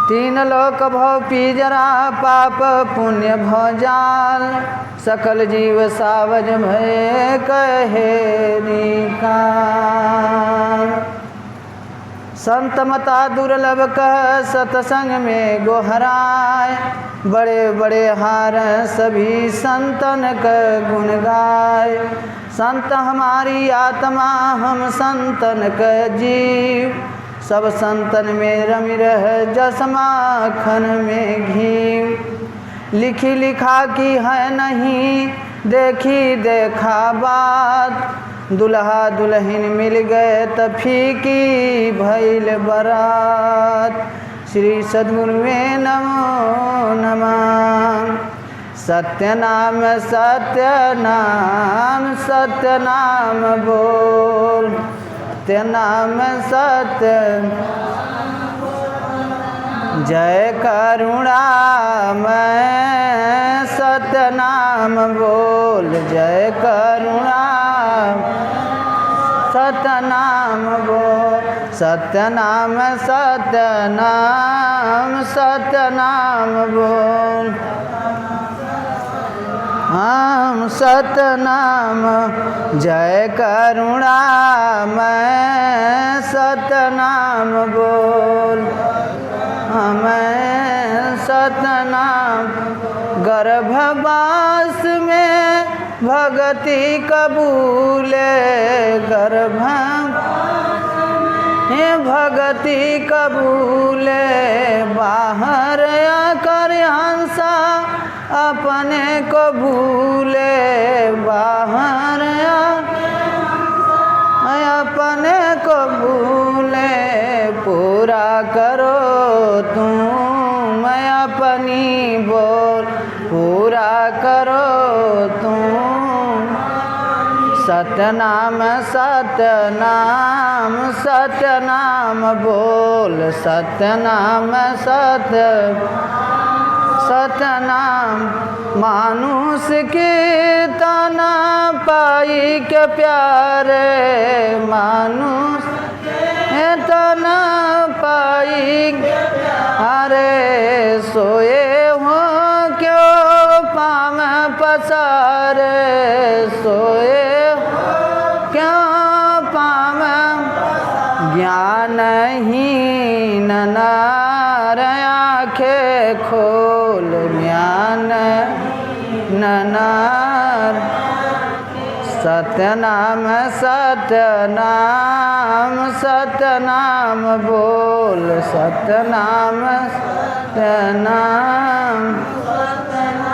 तीन लोक भव पीजरा पाप पुण्य भजाल सकल जीव सावज भय कहे निकाल। संत मता दुर्लभ कह सतसंग में गोहराय बड़े बड़े हार सभी संतन का गुण गाय। संत हमारी आत्मा हम संतन का जीव सब संतन में रमि रह जस माखन में घी। लिखी लिखा की है नहीं देखी देखा बात दुल्हा दुल्हन मिल गए त फीकी भइल बरात। श्री सद्गुरुवे नमो नमः। सत्य नाम सत्य नाम सत्य नाम बोल सत्य नाम सत्य जय करुणा मैं सत्य नाम बोल जय करुणा सत्य नाम बोल सत्य नाम सत्य नाम बोल हम सत्य नाम जय करुणा मैं सत्य नाम बोल मैं सत्य नाम। गर्भवास में भगति कबूले गर्भ भगति कबूले बाहर कर हंसा अपने को भूले बाहर अपने को भूले पूरा करो तुम मैं अपनी बोल पूरा करो तुम। सत्य नाम सत्य नाम बोल सत्य नाम सत्य नाम। मानुष के तना पाई के प्यारे मानुष तना पाई अरे सोए हो क्यों पाम पसारे सोए क्यों पाम ज्ञानहीन नार आँखें खोल ज्ञान नार। सत्य नाम सत्य नाम बोल सत्य नाम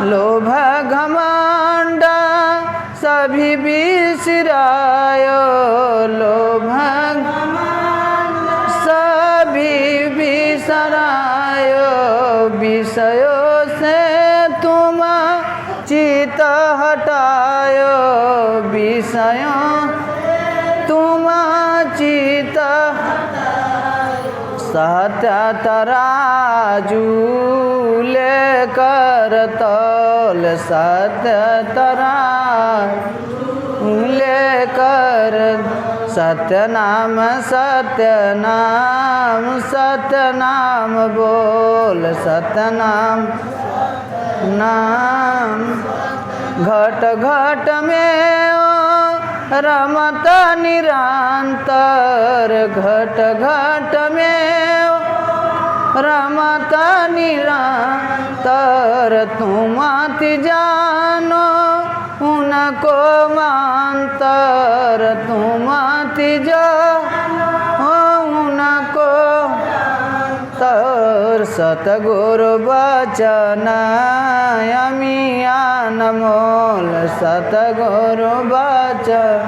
लोभ घमंड सभी बिसरायो लोभ सभी बिसरायो विषयों से तुम चित हटायो विषयों तुम चित सत्य तराजू लेकर तौल सत्य तराजू लेकर। सत्य नाम बोल सत्य नाम घट घट में रमत निरंतर घट घट में रमत निरंतर तुम अति जानो उनको मांतर तुम अति जानो उनको तर। सतगुरु बचन अमियान मोल सतगुरु बचन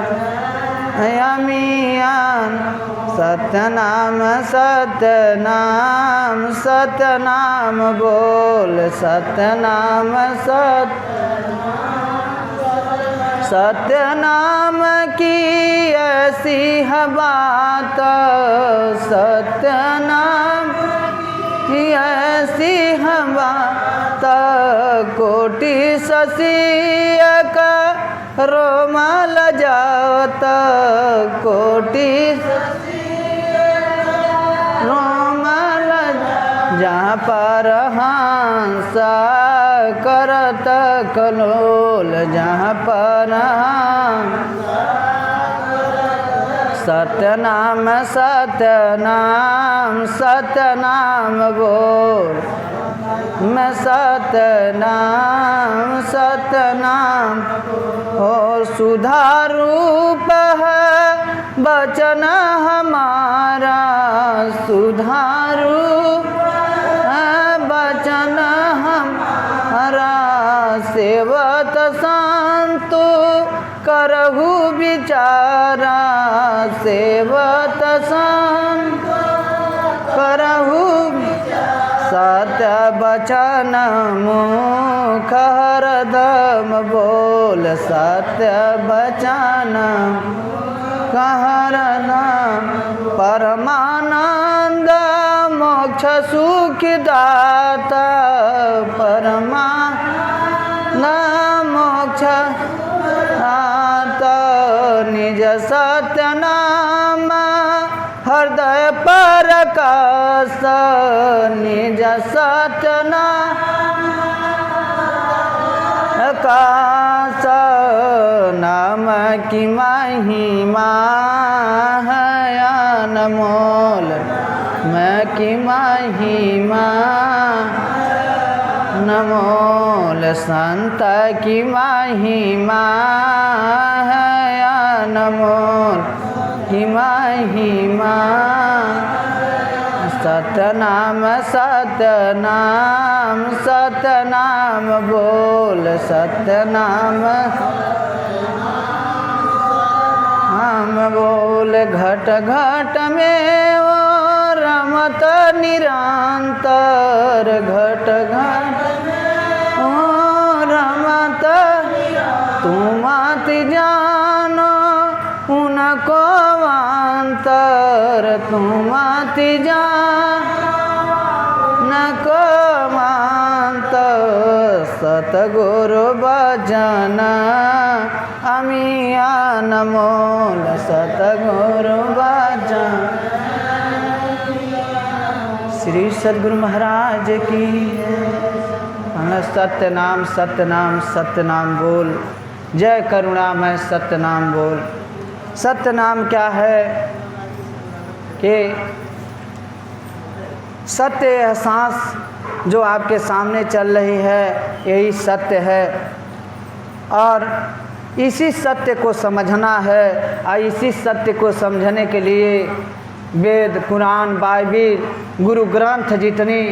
अमियान। सत्य नाम बोल सत्य नाम सत्य नाम की ऐसी है बात सत्य नाम की ऐसी है बात कोटि शशि का रोमाल जात कोटि रोमाल जा जहाँ पर हंस करत कलोल, जहाँ पर सत्यनाम सत्यनाम सत्यनाम बोल, मैं सत्यनाम सत्यनाम। और सुधारूप है वचन हमारा, सुधारूप है वचन हमारा। सेवत संतो करहु विचारा, सेवत संत करहु सत्य वचन मुख हरदम बोल, सत्य वचन हरदम। परमानंद मोक्ष सुख दाता, परमानंद मोक्ष दाता। निज सत्य नाम हृदय प्रकाश, निज सत्य प्रकाश। नाम की महिमा है अनमोल, मैं की महिमा नमोल। संत की महिमा है अनमोल की महिमा। सतनाम सतनाम सतनाम बोल, सतनाम हम बोल। घट घट में वो रमत निरंतर, घट घट ओ रमत तुम अति जानो उनको अंतर, तुम अति जानको अंतर। सतगुरु भजन अमिया नमोल, सतगुरु भजन। श्री सद्गुरु महाराज की सत्यनाम सत्यनाम सत्यनाम बोल, जय करुणामय सत्यनाम बोल। सत्यनाम क्या है कि सत्य यह सांस जो आपके सामने चल रही है यही सत्य है, और इसी सत्य को समझना है। और इसी सत्य को समझने के लिए वेद, कुरान, बाइबिल, गुरु ग्रंथ जितनी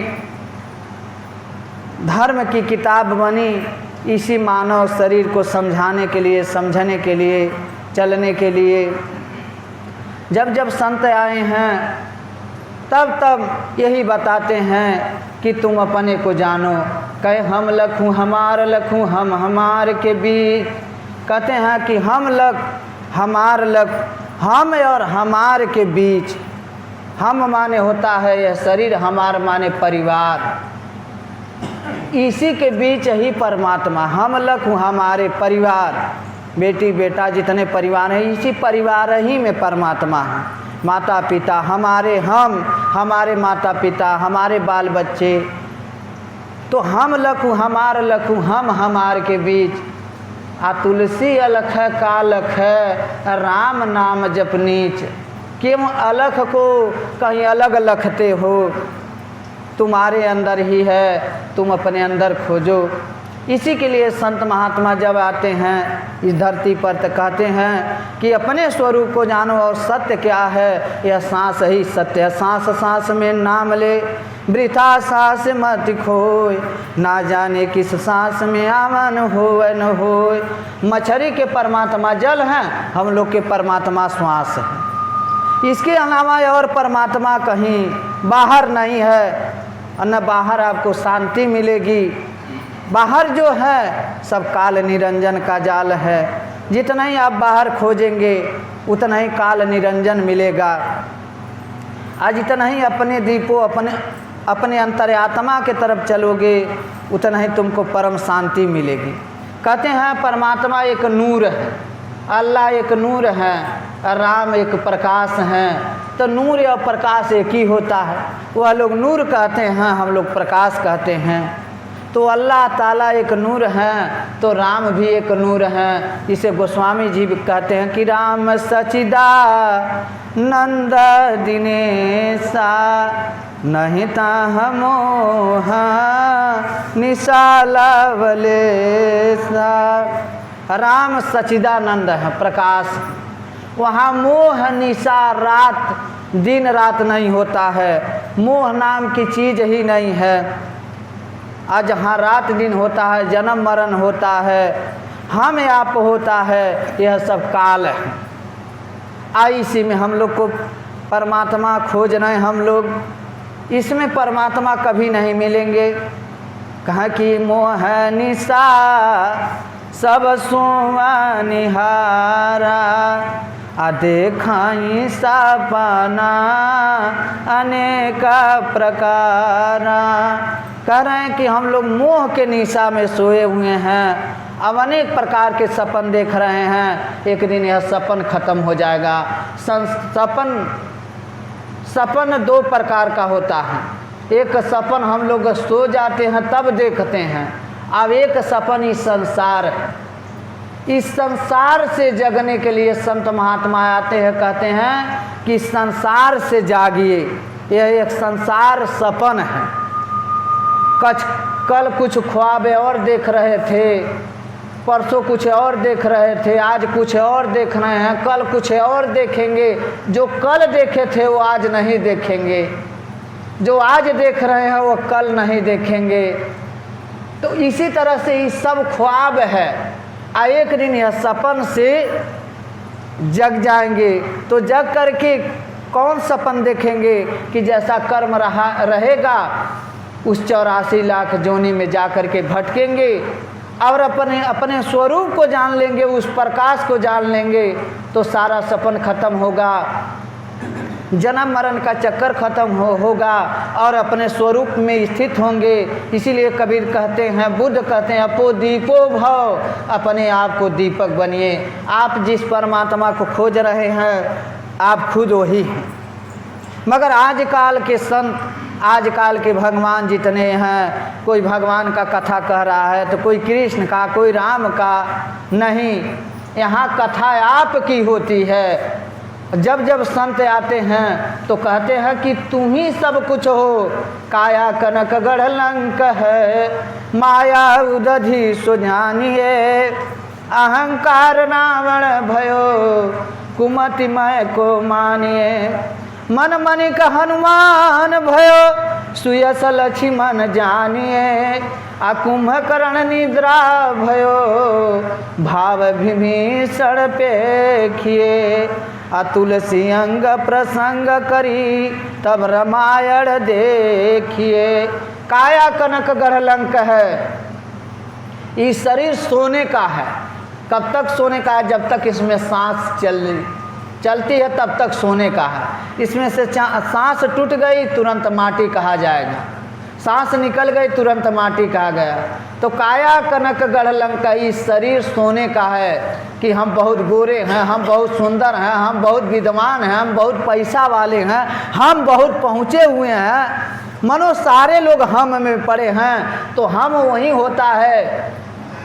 धर्म की किताब बनी, इसी मानव शरीर को समझाने के लिए, समझने के लिए, चलने के लिए। जब जब संत आए हैं तब तब यही बताते हैं कि तुम अपने को जानो। कहे हम लख हूँ हमार लख हूँ, हम हमार के बीच। कहते हैं कि हम लख हमार लख, हम और हमार के बीच। हम माने होता है यह शरीर, हमार माने परिवार। इसी के बीच ही परमात्मा। हम लख हूँ हमारे परिवार, बेटी बेटा जितने परिवार हैं, इसी परिवार ही में परमात्मा है। माता पिता हमारे, हम हमारे माता पिता, हमारे बाल बच्चे। तो हम लखू हमार लखू, हम हमार के बीच। आ तुलसी अलख है का लख है, राम नाम जप नीच। क्यों अलख को कहीं अलग लखते हो? तुम्हारे अंदर ही है, तुम अपने अंदर खोजो। इसी के लिए संत महात्मा जब आते हैं इस धरती पर तो कहते हैं कि अपने स्वरूप को जानो, और सत्य क्या है? यह सांस ही सत्य है। सांस सांस में नाम ले, वृथा सांस मत खोए, ना जाने किस सांस में आवन होए न होए। मछली के परमात्मा जल हैं, हम लोग के परमात्मा श्वास है। इसके अलावा और परमात्मा कहीं बाहर नहीं है, और न बाहर आपको शांति मिलेगी। बाहर जो है सब काल निरंजन का जाल है। जितना ही आप बाहर खोजेंगे उतना ही काल निरंजन मिलेगा। आज जितना ही अपने दीपों अपने अंतरात्मा के तरफ चलोगे उतना ही तुमको परम शांति मिलेगी। कहते हैं परमात्मा एक नूर है, अल्लाह एक नूर है, राम एक प्रकाश हैं। तो नूर और प्रकाश एक ही होता है। वह लोग नूर कहते हैं, हम लोग प्रकाश कहते हैं। तो अल्लाह ताला एक नूर हैं, तो राम भी एक नूर हैं। इसे गोस्वामी जी भी कहते हैं कि राम सचिदा नंद दिनेशा नहीं ताहमो निशाला वलेसा। राम सचिदानंद है, प्रकाश। वहाँ मोह निशा रात दिन रात नहीं होता है, मोह नाम की चीज़ ही नहीं है। आज जहाँ रात दिन होता है, जन्म मरण होता है, हम आप होता है, यह सब काल है। इसी में हम लोग को परमात्मा खोज रहे हैं। हम लोग इसमें परमात्मा कभी नहीं मिलेंगे। कहा कि मोह निशा सब सोवा निहारा देखाई सपना अनेक प्रकार। कह रहे हैं कि हम लोग मोह के निशा में सोए हुए हैं, अब अनेक प्रकार के सपन देख रहे हैं। एक दिन यह सपन खत्म हो जाएगा। सपन दो प्रकार का होता है। एक सपन हम लोग सो जाते हैं तब देखते हैं, अब एक सपन इस संसार है। इस संसार से जगने के लिए संत महात्मा आते हैं, कहते हैं कि संसार से जागिए। यह एक संसार सपन है। कल कुछ ख्वाब और देख रहे थे, परसों कुछ और देख रहे थे, आज कुछ और देख रहे हैं, कल कुछ और देखेंगे। जो कल देखे थे वो आज नहीं देखेंगे, जो आज देख रहे हैं वो कल नहीं देखेंगे। तो इसी तरह से ये सब ख्वाब है। एक दिन यह सपन से जग जाएंगे। तो जग करके कौन सपन देखेंगे कि जैसा कर्म रहेगा उस 84 लाख जोनी में जा कर के भटकेंगे और अपने स्वरूप को जान लेंगे, उस प्रकाश को जान लेंगे, तो सारा सपन खत्म होगा, जन्म मरण का चक्कर खत्म होगा और अपने स्वरूप में स्थित होंगे। इसीलिए कबीर कहते हैं, बुद्ध कहते हैं, अपो दीपो भव, अपने आप को दीपक बनिए। आप जिस परमात्मा को खोज रहे हैं आप खुद वही हैं। मगर आजकल के संत, आजकल के भगवान जितने हैं, कोई भगवान का कथा कह रहा है तो कोई कृष्ण का, कोई राम का, नहीं। यहाँ कथा आपकी होती है। जब जब संत आते हैं तो कहते हैं कि तुम ही सब कुछ हो। काया कनक गढ़ लंक है, माया उदधि सुजानिए, अहंकार रावण भयो, कुमति मैं को मानिए, मन मनिक हनुमान भयो, सुयस लक्ष्मण जानिए, कुंभकर्ण निद्रा भयो, भाव विभीषण पेखिए, तुलसी अंग प्रसंग करी, तब रामायण देखिए। काया कनक गढ़ लंक है। ये शरीर सोने का है। कब तक सोने का है? जब तक इसमें सांस चलती है तब तक सोने का है। इसमें से सांस टूट गई तुरंत माटी कहा जाएगा, सांस निकल गई तुरंत माटी कहा गया। तो काया कनक गढ़ लंका, इस शरीर सोने का है कि हम बहुत गोरे हैं, हम बहुत सुंदर हैं, हम बहुत विद्वान हैं, हम बहुत पैसा वाले हैं, हम बहुत पहुँचे हुए हैं। मनो सारे लोग हम में पड़े हैं। तो हम वही होता है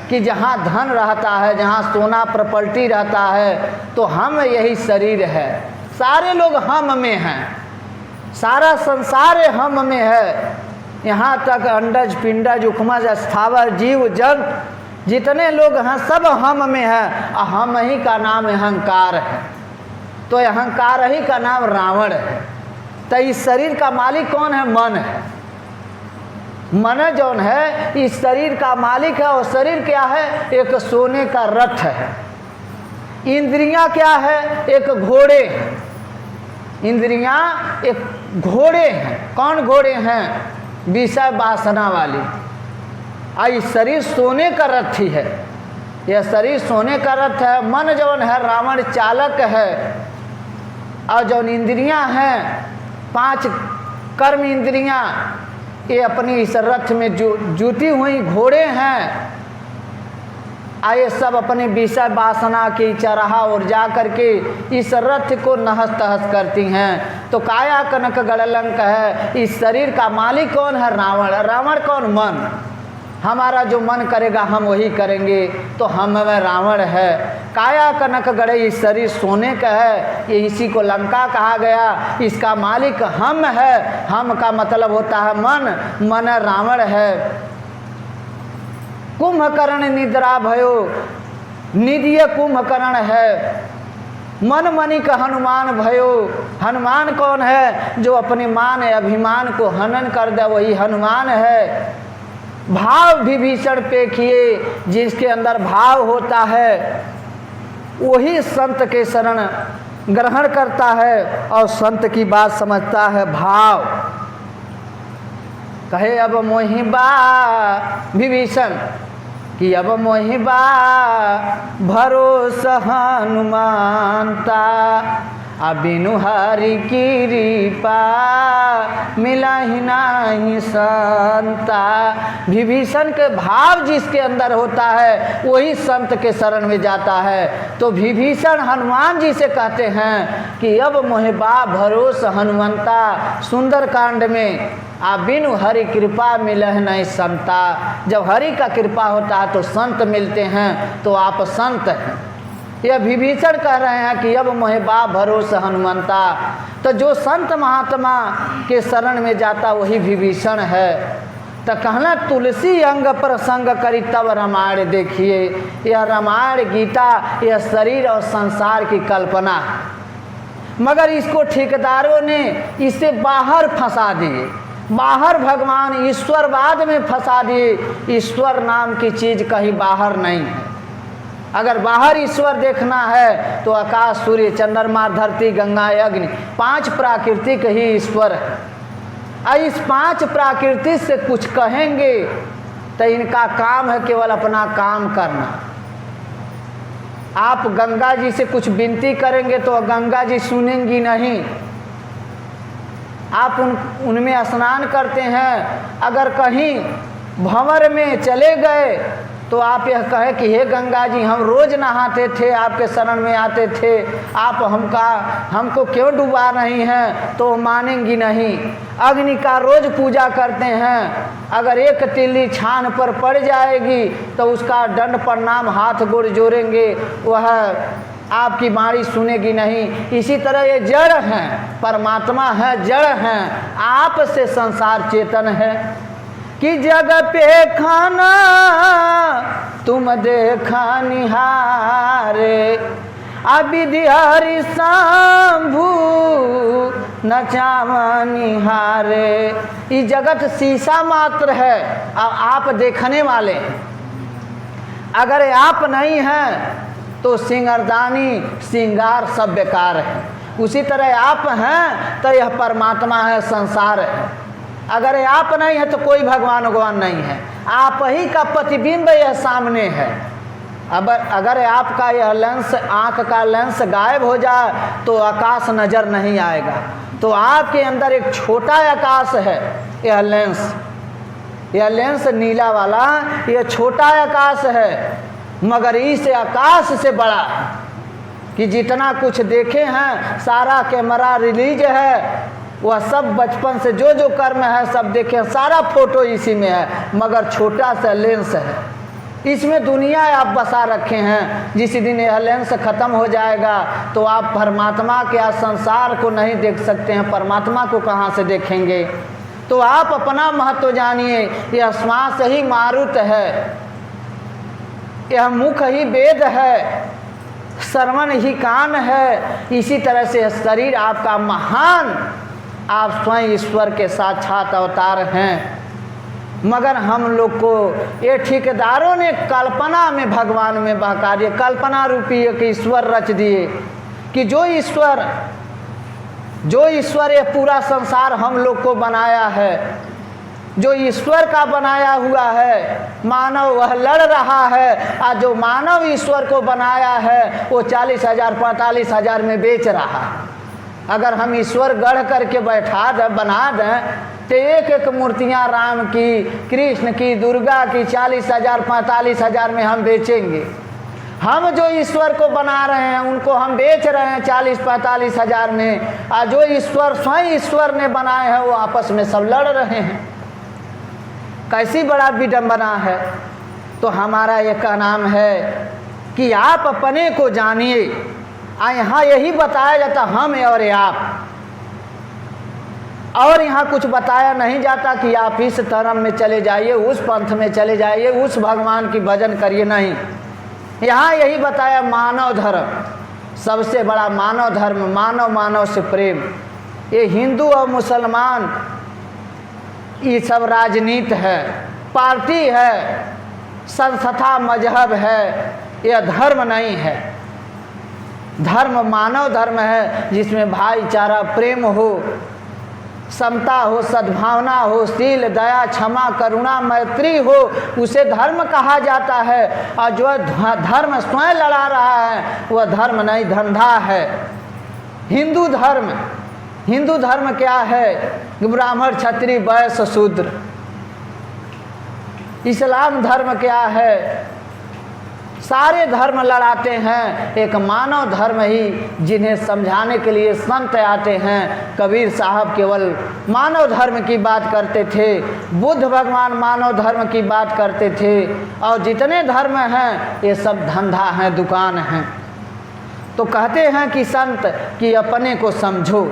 कि जहाँ धन रहता है, जहाँ सोना प्रॉपर्टी रहता है, तो हम यही शरीर है। सारे लोग हम में हैं, सारा संसार हम में है। यहाँ तक अंडज पिंडज उखमज स्थावर जीव जंत जितने लोग हैं सब हम में हैं। हम ही का नाम अहंकार है। तो अहंकार ही का नाम रावण है। तो इस शरीर का मालिक कौन है? मन है। मन जौन है इस शरीर का मालिक है। और शरीर क्या है? एक सोने का रथ है। इंद्रियां क्या है? एक घोड़े हैं। इंद्रियां एक घोड़े हैं। कौन घोड़े हैं? विषय वासना वाली। इस शरीर सोने का रथ ही है। यह शरीर सोने का रथ है। मन जौन है रावण चालक है। और जौन इंद्रियां हैं 5 कर्म इंद्रियां, ये अपनी इस रथ में जुटी हुई घोड़े हैं। आए सब अपने विषय वासना की चरहा और जा करके इस रथ को नहस तहस करती हैं। तो काया कनक गड़लंक है, इस शरीर का मालिक कौन है? रावण। रावण कौन? मन। हमारा जो मन करेगा हम वही करेंगे, तो हम में रावण है। काया कनक गड़े, इस शरीर सोने का है, ये इसी को लंका कहा गया। इसका मालिक हम है, हम का मतलब होता है मन, मन रावण है। कुंभकर्ण निद्रा भयो, निधिय कुंभकर्ण है। मन मणिक हनुमान भयो, हनुमान कौन है? जो अपने मान अभिमान को हनन कर दे वही हनुमान है। भाव विभीषण पे किए, जिसके अंदर भाव होता है वही संत के शरण ग्रहण करता है और संत की बात समझता है। भाव कहे अब मोहिबा विभीषण कि अब मोहिबा भरोसा हनुमानता, बिनु हरि कृपा मिला ही नहीं संता। विभीषण के भाव जिसके अंदर होता है वही संत के शरण में जाता है। तो विभीषण हनुमान जी से कहते हैं कि अब मोहिबा भरोसा हनुमंता, सुंदर कांड में आ बिनु हरि कृपा मिलह नहीं संता। जब हरि का कृपा होता है तो संत मिलते हैं, तो आप संत हैं। यह विभीषण कह रहे हैं कि अब मोहिबा भरोसा हनुमंता। तो जो संत महात्मा के शरण में जाता वही विभीषण है। तो कहना तुलसी अंग प्रसंग करी तब रामायण देखिए। यह रामायण गीता यह शरीर और संसार की कल्पना है, मगर इसको ठेकेदारों ने इसे बाहर फंसा दिए, बाहर भगवान ईश्वरवाद में फंसा दिए। ईश्वर नाम की चीज़ कहीं बाहर नहीं है। अगर बाहर ईश्वर देखना है तो आकाश सूर्य चंद्रमा धरती गंगा अग्नि 5 प्राकृतिक ही ईश्वर है। इस 5 प्राकृतिक से कुछ कहेंगे तो इनका काम है केवल अपना काम करना। आप गंगा जी से कुछ विनती करेंगे तो गंगा जी सुनेंगी नहीं। आप उनमें स्नान करते हैं, अगर कहीं भंवर में चले गए तो आप यह कहे कि हे गंगा जी हम रोज़ नहाते थे, आपके शरण में आते थे, आप हमको क्यों डुबा रही हैं? तो मानेंगी नहीं। अग्नि का रोज़ पूजा करते हैं, अगर एक तिल्ली छान पर पड़ जाएगी तो उसका दंड प्रणाम हाथ गोड़ जोड़ेंगे, वह आपकी बाणी सुनेगी नहीं। इसी तरह ये जड़ हैं, परमात्मा है, जड़ हैं। आप से संसार चेतन है कि जग पे खाना तुम देखा निहारे, अविधि हरि शंभु नचावा निहारे। ये जगत शीशा मात्र है, आप देखने वाले हैं। अगर आप नहीं हैं तो सिंगारदानी श्रृंगार सब बेकार है। उसी तरह आप हैं तो यह परमात्मा है, संसार है। अगर आप नहीं है तो कोई भगवान नहीं है। आप ही का प्रतिबिंब यह सामने है। अगर आपका यह लेंस, आँख का लेंस गायब हो जाए तो आकाश नज़र नहीं आएगा। तो आपके अंदर एक छोटा आकाश है, यह लेंस नीला वाला, यह छोटा आकाश है, मगर इस आकाश से बड़ा कि जितना कुछ देखे हैं सारा कैमरा रिलीज है, वह सब बचपन से जो जो कर्म है सब देखे, सारा फोटो इसी में है, मगर छोटा सा लेंस है। इसमें दुनिया आप बसा रखे हैं। जिस दिन यह लेंस ख़त्म हो जाएगा तो आप परमात्मा के या संसार को नहीं देख सकते हैं, परमात्मा को कहाँ से देखेंगे? तो आप अपना महत्व जानिए। यह श्वास ही मारुत है, यह मुख ही वेद है, श्रवण ही कान है। इसी तरह से शरीर आपका महान, आप स्वयं ईश्वर के साक्षात अवतार हैं। मगर हम लोग को ये ठेकेदारों ने कल्पना में भगवान में बहका दिए, कल्पना रूपी एक ईश्वर रच दिए कि जो ईश्वर ये पूरा संसार हम लोग को बनाया है, जो ईश्वर का बनाया हुआ है, मानव वह लड़ रहा है। और जो मानव ईश्वर को बनाया है वो 40,000 45,000 में बेच रहा है। अगर हम ईश्वर गढ़ करके बैठा दें, बना दें तो एक एक मूर्तियाँ राम की, कृष्ण की, दुर्गा की 40,000 45,000 में हम बेचेंगे। हम जो ईश्वर को बना रहे हैं उनको हम बेच रहे हैं 40-45,000 में, और जो ईश्वर स्वयं ईश्वर ने बनाए हैं वो आपस में सब लड़ रहे हैं। कैसी बड़ा विडंबना है। तो हमारा ये का नाम है कि आप अपने को जानिए। यहाँ यही बताया जाता हम और आप, और यहाँ कुछ बताया नहीं जाता कि आप इस धर्म में चले जाइए, उस पंथ में चले जाइए, उस भगवान की भजन करिए, नहीं। यहाँ यही बताया मानव धर्म, सबसे बड़ा मानव धर्म, मानव मानव से प्रेम। ये हिंदू और मुसलमान ये सब राजनीति है, पार्टी है, संस्था मजहब है, यह धर्म नहीं है। धर्म मानव धर्म है जिसमें भाईचारा, प्रेम हो, समता हो, सद्भावना हो, शील, दया, क्षमा, करुणा, मैत्री हो, उसे धर्म कहा जाता है। और जो धर्म स्वयं लड़ा रहा है वह धर्म नहीं, धंधा है। हिंदू धर्म क्या है? ब्राह्मण, क्षत्रिय, वैश्य, शूद्र। इस्लाम धर्म क्या है? सारे धर्म लड़ाते हैं, एक मानव धर्म ही जिन्हें समझाने के लिए संत आते हैं। कबीर साहब केवल मानव धर्म की बात करते थे, बुद्ध भगवान मानव धर्म की बात करते थे, और जितने धर्म हैं ये सब धंधा है, दुकान है। तो कहते हैं कि संत कि अपने को समझो,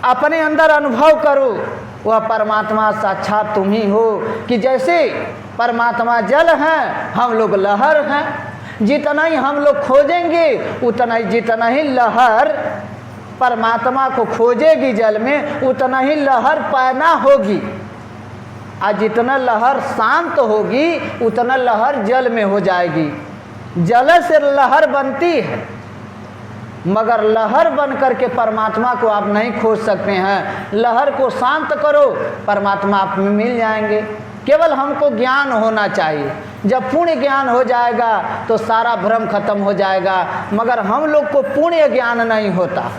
अपने अंदर अनुभव करो, वह परमात्मा साक्षात तुम ही हो। कि जैसे परमात्मा जल हैं, हम लोग लहर हैं। जितना ही हम लोग खोजेंगे उतना ही, जितना ही लहर परमात्मा को खोजेगी जल में, उतना ही लहर पैदा होगी। और जितना लहर शांत होगी उतना लहर जल में हो जाएगी। जल से लहर बनती है, मगर लहर बन करके परमात्मा को आप नहीं खोज सकते हैं। लहर को शांत करो, परमात्मा आप में मिल जाएंगे। केवल हमको ज्ञान होना चाहिए। जब पूर्ण ज्ञान हो जाएगा तो सारा भ्रम खत्म हो जाएगा, मगर हम लोग को पूर्ण ज्ञान नहीं होता।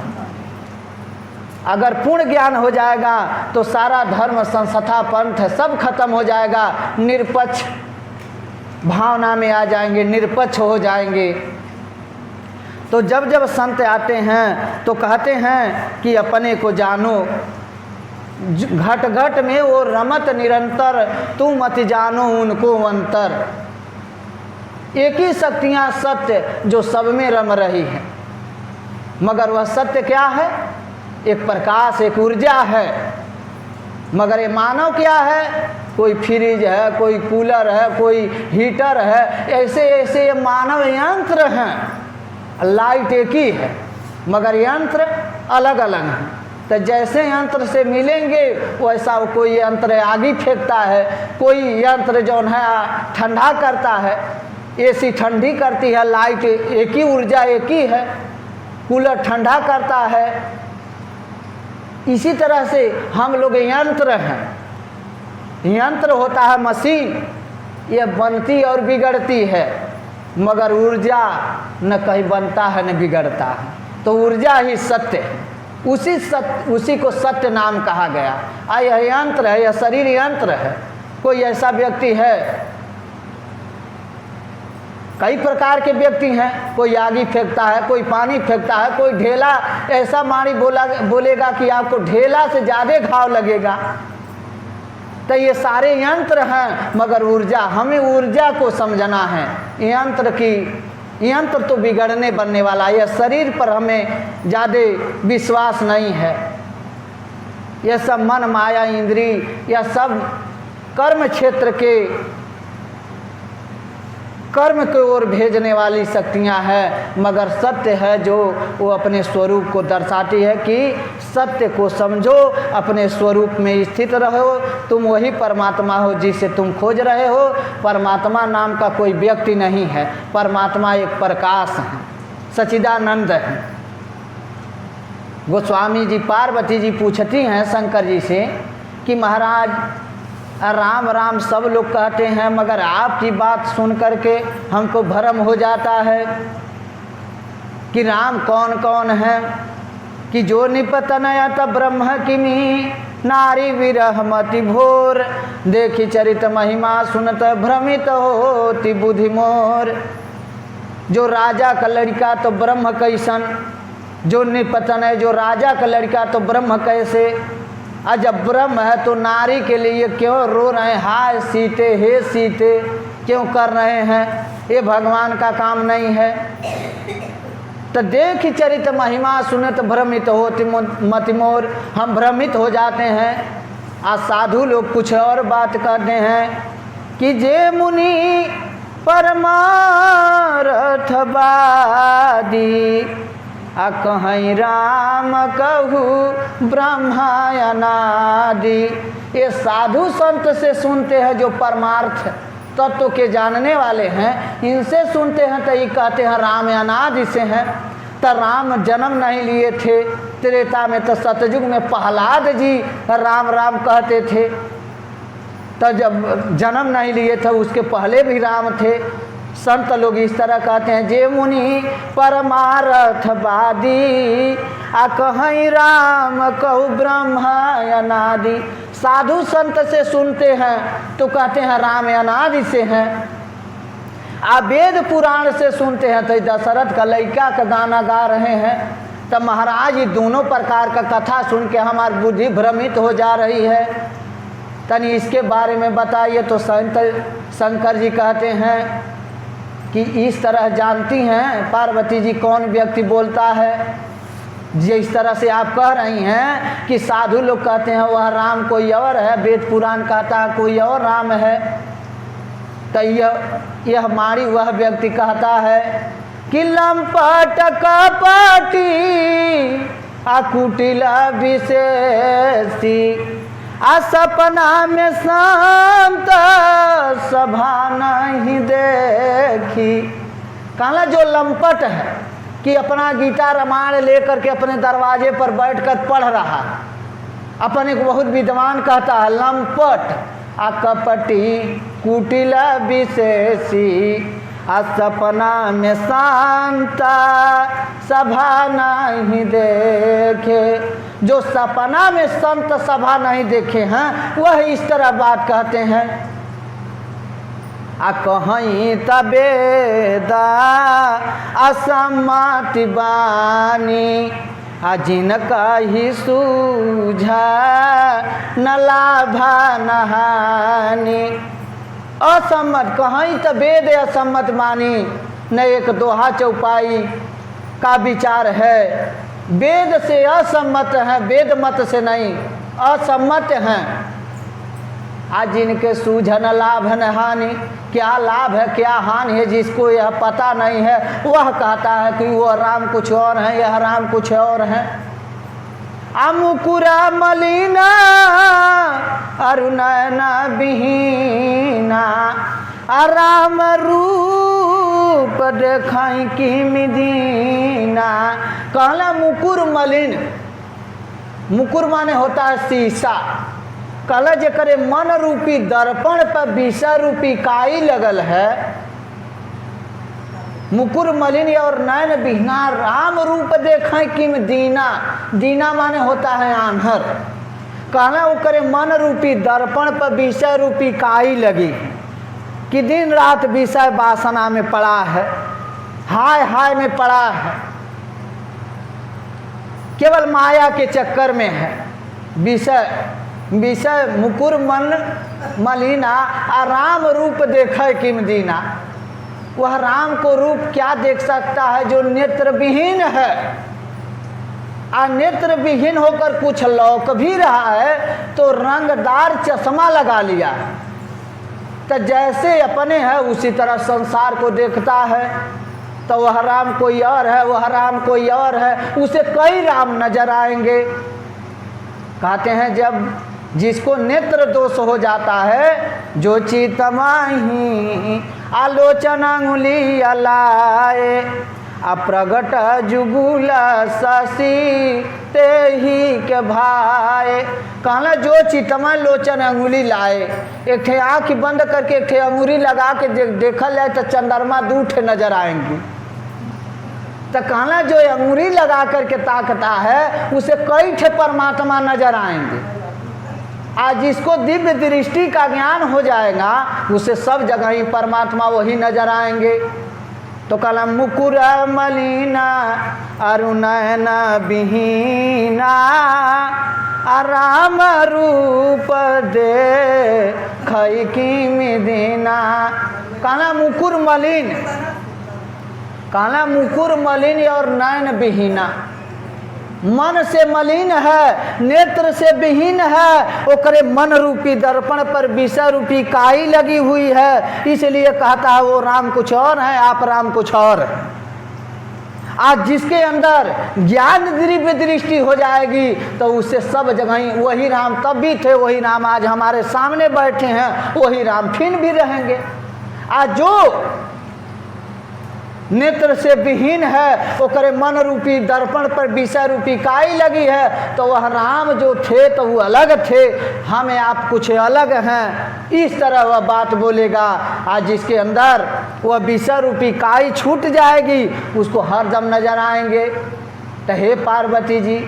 अगर पूर्ण ज्ञान हो जाएगा तो सारा धर्म, संस्था, पंथ सब खत्म हो जाएगा। निरपक्ष भावना में आ जाएंगे, निरपक्ष हो जाएंगे। तो जब जब संत आते हैं तो कहते हैं कि अपने को जानो, घट घट में वो रमत निरंतर, तू मत जानो उनको अंतर। एक ही शक्तियाँ सत्य जो सब में रम रही है, मगर वह सत्य क्या है? एक प्रकाश, एक ऊर्जा है। मगर ये मानव क्या है? कोई फ्रिज है, कोई कूलर है, कोई हीटर है, ऐसे ऐसे ये मानव यंत्र हैं। लाइट एक ही है मगर यंत्र अलग अलग हैं। तो जैसे यंत्र से मिलेंगे वैसा कोई यंत्र आगे फेंकता है, कोई यंत्र जो है ठंडा करता है, एसी ठंडी करती है, लाइट एक ही ऊर्जा एक ही है, कूलर ठंडा करता है। इसी तरह से हम लोग यंत्र हैं। यंत्र होता है मशीन, ये बनती और बिगड़ती है, मगर ऊर्जा न कहीं बनता है न बिगड़ता है। तो ऊर्जा ही सत्य है, उसी को सत्य नाम कहा गया। यह यंत्र है, यह शरीर यंत्र है। कोई ऐसा व्यक्ति है, कई प्रकार के व्यक्ति हैं, कोई आगी फेंकता है, कोई पानी फेंकता है, कोई ढेला, ऐसा मारी बोलेगा कि आपको ढेला से ज़्यादा घाव लगेगा। तो ये सारे यंत्र हैं, मगर ऊर्जा, हमें ऊर्जा को समझना है। यंत्र तो बिगड़ने बनने वाला है। यह शरीर पर हमें ज़्यादा विश्वास नहीं है। यह सब मन, माया, इंद्रिय, यह सब कर्म क्षेत्र के, कर्म की ओर भेजने वाली शक्तियाँ हैं। मगर सत्य है जो वो अपने स्वरूप को दर्शाती है कि सत्य को समझो, अपने स्वरूप में स्थित रहो, तुम वही परमात्मा हो जिसे तुम खोज रहे हो। परमात्मा नाम का कोई व्यक्ति नहीं है, परमात्मा एक प्रकाश है, सच्चिदानंद है। गोस्वामी जी, पार्वती जी पूछती हैं शंकर जी से कि महाराज राम राम सब लोग कहते हैं, मगर आपकी बात सुन करके हमको भ्रम हो जाता है कि राम कौन कौन है। कि जो निपतनयत ब्रह्म किमी नारी विरह मति भोर, देखी चरित महिमा सुनत भ्रमित होती बुद्धि मोर। जो राजा का लड़का तो ब्रह्म कैसन, जो निपतन है जो राजा का लड़का तो ब्रह्म कैसे। और जब ब्रह्म है तो नारी के लिए क्यों रो रहे हैं, हाय सीते हे सीते क्यों कर रहे हैं, ये भगवान का काम नहीं है। तो देखी चरित महिमा सुनत भ्रमित होती मति मोर, हम भ्रमित हो जाते हैं। आज साधु लोग कुछ और बात करते हैं कि जे मुनि परमार्थवादी, आ कहीं राम कहू ब्रह्मा अनादि। ये साधु संत से सुनते हैं जो परमार्थ तत्व के जानने वाले हैं, इनसे सुनते हैं तो ये कहते हैं राम अनादि से हैं। तो राम जन्म नहीं लिए थे, त्रेता में तो सतयुग में प्रहलाद जी राम राम कहते थे। तो जब जन्म नहीं लिए थे उसके पहले भी राम थे। संत लोग इस तरह कहते हैं जे मुनि परमार्थवादी, आ कहीं राम कहू ब्रह्मा अनादि। साधु संत से सुनते हैं तो कहते हैं राम अनादि से हैं। आ वेद पुराण से सुनते हैं तो दशरथ का लड़का का गाना गा रहे हैं। तब महाराज ये दोनों प्रकार का कथा सुन के हमारी बुद्धि भ्रमित हो जा रही है, तनी इसके बारे में बताइए। तो संत शंकर जी कहते हैं कि इस तरह जानती हैं पार्वती जी कौन व्यक्ति बोलता है। जिस तरह से आप कह रही हैं कि साधु लोग कहते हैं वह राम कोई और है, वेद पुराण कहता है कोई और राम है। तो यह हमारी वह व्यक्ति कहता है कि लंपट कपटी आ कुटिला विशेषी, आ सपना में शांत सभा नहीं देखी। कहना जो लंपट है कि अपना गीता रामायण लेकर के अपने दरवाजे पर बैठकर पढ़ रहा, अपने को बहुत विद्वान कहता है लंपट, आ कपटी कुटिला विशेषी, आ सपना में शांता सभा नहीं देखे। जो सपना में संत सभा नहीं देखे हैं वह इस तरह बात कहते हैं। आ कहीं तबेदा असम्मति बानी, आ जिनका ही सूझा न लाभा न हानि। असम्मत कहीं तो वेद असम्मत मानी, न एक दोहा चौपाई का विचार है। वेद से असम्मत है, वेद मत से नहीं, असम्मत हैं। आज जिनके सूझन लाभ न हानि, क्या लाभ है क्या हानि है जिसको यह पता नहीं है वह कहता है कि वह राम कुछ और है, यह राम कुछ और है। मुकुरा मलिना अरुणयना विहीना, राम रूप देखाई की मिदीना। कहला मुकुर मलिन, मुकुर माने होता है शीशा। कहला जे करे मन रूपी दर्पण पर विषय रूपी काई लगल है। मुकुर मलिन और नयन बिहना, राम रूप देखें किम दीना। दीना माने होता है आन्हर। कहना वो करे मन रूपी दर्पण पर विषय रूपी काई लगी कि दिन रात विषय वासना में पड़ा है, हाय हाय में पड़ा है, केवल माया के चक्कर में है। विषय मुकुर मन मलिना, राम रूप देखे किम दीना। वह राम को रूप क्या देख सकता है जो नेत्र विहीन है। नेत्र विहीन होकर कुछ लौक भी रहा है तो रंगदार चश्मा लगा लिया। तो जैसे अपने है उसी तरह संसार को देखता है। तो वह राम कोई और है, वह राम कोई और है, उसे कई राम नजर आएंगे। कहते हैं जब जिसको नेत्र दोष हो जाता है, जो चितमाही आलोचन अंगुली अलाए, अप्रगट जुगुल शशि ते ही के भाई। कहना जो चितमा लोचन अंगुली लाए, एक ठे आँख बंद करके एक ठे अंगुली लगा के देखल जाए तो चंद्रमा दू ठे नजर आएंगी। तो कहना जो अंगुली लगा करके ताकता है उसे कई ठे परमात्मा नजर आएंगे। आज जिसको दिव्य दृष्टि का ज्ञान हो जाएगा उसे सब जगह ही परमात्मा वही नजर आएंगे। तो कलम मुकुर मलिना अरुणयन बिहीना राम रूप दे खई की मिदीना। काला मुकुर मलिन, काला मुकुर मलिन और नयन विहीना, मन से मलिन है, नेत्र से विहीन है, ओकरे मन रूपी दर्पण पर विषय रूपी काई लगी हुई है, इसलिए कहता है वो राम कुछ और है, आप राम कुछ और है। आज जिसके अंदर ज्ञान दिव्य दृष्टि हो जाएगी तो उससे सब जगह वही राम तब भी थे, वही राम आज हमारे सामने बैठे हैं, वही राम फिर भी रहेंगे। आज जो नेत्र से विहीन है, ओकरे मन रूपी दर्पण पर विषय रूपी काई लगी है, तो वह राम जो थे तो वो अलग थे, हमें आप कुछ अलग हैं, इस तरह वह बात बोलेगा। आज जिसके अंदर वह विषय रूपी काई छूट जाएगी उसको हरदम नजर आएंगे। तो हे पार्वती जी,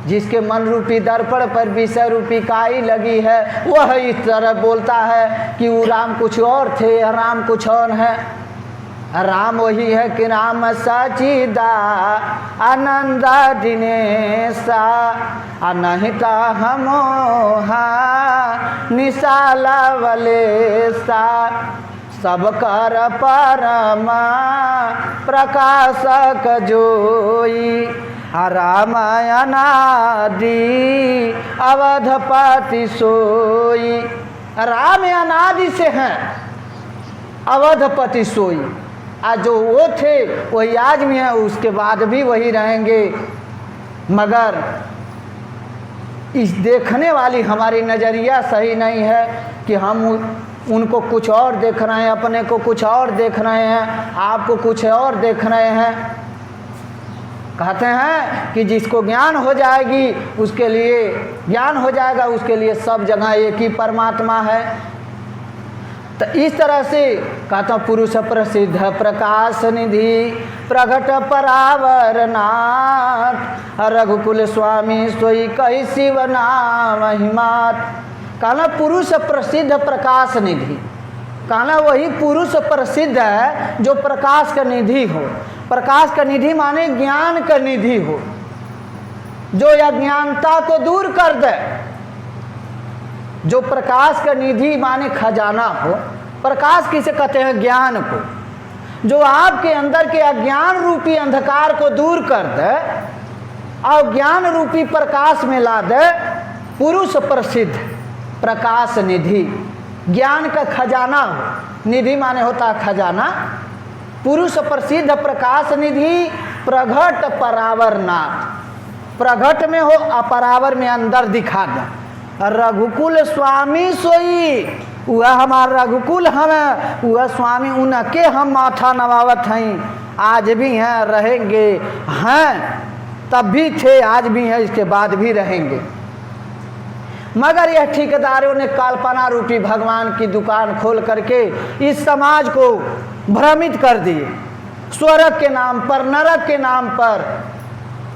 जिसके मन रूपी दर्पण पर विषय रूपी काई लगी है वह इस तरह बोलता है कि वो राम कुछ और थे, राम कुछ और है। राम वही है कि राम सचिदा आनंदा दिनेशा अनहिता हमोहा निशाला वलेसा सब कर परमा प्रकाशक जोई रामायणादि अवधपति सोई। राम अनादि से हैं, अवधपति सोई। आज जो वो थे वही आज भी हैं, उसके बाद भी वही रहेंगे। मगर इस देखने वाली हमारी नज़रिया सही नहीं है कि हम उनको कुछ और देख रहे हैं, अपने को कुछ और देख रहे हैं, आपको कुछ और देख रहे हैं। कहते हैं कि जिसको ज्ञान हो जाएगी उसके लिए ज्ञान हो जाएगा, उसके लिए सब जगह एक ही परमात्मा है। तो इस तरह से कहता पुरुष प्रसिद्ध प्रकाश निधि प्रगट परावर नाथ रघुकुल स्वामी सोई कही शिव नाम हिमात। कहना पुरुष प्रसिद्ध प्रकाश निधि, कहना वही पुरुष प्रसिद्ध है जो प्रकाश का निधि हो। प्रकाश का निधि माने ज्ञान का निधि हो, जो अज्ञानता को दूर कर दे। जो प्रकाश का निधि माने खजाना हो। प्रकाश किसे कहते हैं? ज्ञान को, जो आपके अंदर के अज्ञान रूपी अंधकार को दूर कर दे और ज्ञान रूपी प्रकाश में ला दे। पुरुष प्रसिद्ध प्रकाश निधि, ज्ञान का खजाना हो। निधि माने होता है खजाना। पुरुष प्रसिद्ध प्रकाश निधि प्रगट परावर नाथ, प्रगट में हो अपरावर में अंदर दिखा दे। रघुकुल स्वामी सोई, वह हमारा रघुकुल हमें, वह स्वामी उनके हम माथा नवावत हैं। आज भी हैं, रहेंगे, हैं तब भी थे, आज भी हैं, इसके बाद भी रहेंगे। मगर यह ठेकेदारों ने कल्पना रूपी भगवान की दुकान खोल करके इस समाज को भ्रमित कर दिए। स्वर्ग के नाम पर, नरक के नाम पर।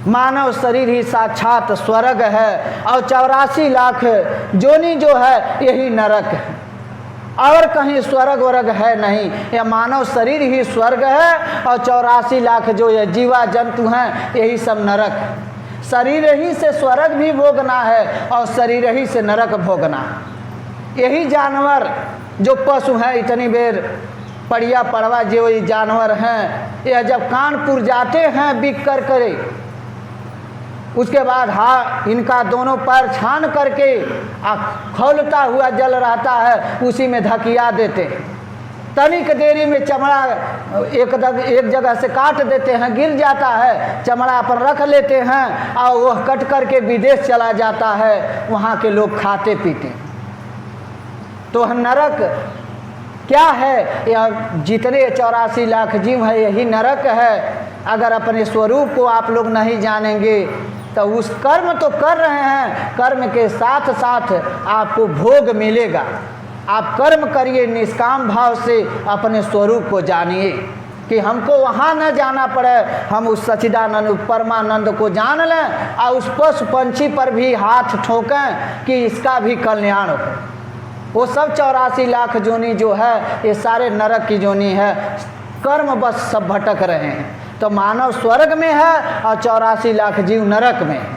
मानव शरीर ही साक्षात स्वर्ग है और 84 लाख जोनी जो है यही नरक है, और कहीं स्वर्ग वर्ग है नहीं। यह मानव शरीर ही स्वर्ग है और 84 लाख जो ये जीवा जंतु हैं यही सब नरक है। शरीर ही से स्वर्ग भी भोगना है और शरीर ही से नरक भोगना है। यही जानवर जो पशु हैं, इतनी बेर पड़िया पड़वा जो ये जानवर हैं, यह जब कानपुर जाते हैं बिक कर करे, उसके बाद इनका दोनों पैर छान करके खौलता हुआ जल रहता है, उसी में धकिया देते हैं। तनिक देरी में चमड़ा एक जगह से काट देते हैं, गिर जाता है, चमड़ा पर रख लेते हैं और वह कट करके विदेश चला जाता है, वहाँ के लोग खाते पीते। तो नरक क्या है? यह जितने 84 लाख जीव है यही नरक है। अगर अपने स्वरूप को आप लोग नहीं जानेंगे तो उस कर्म तो कर रहे हैं, कर्म के साथ साथ आपको भोग मिलेगा। आप कर्म करिए निष्काम भाव से, अपने स्वरूप को जानिए। कि हमको वहाँ न जाना पड़े, हम उस सच्चिदानंद परमानंद को जान लें और उस पशु पंछी पर भी हाथ ठोकें कि इसका भी कल्याण हो। वो सब 84 लाख जोनी जो है ये सारे नरक की जोनी है, कर्म बस सब भटक रहे हैं। तो मानव स्वर्ग में है और 84 लाख जीव नरक में है।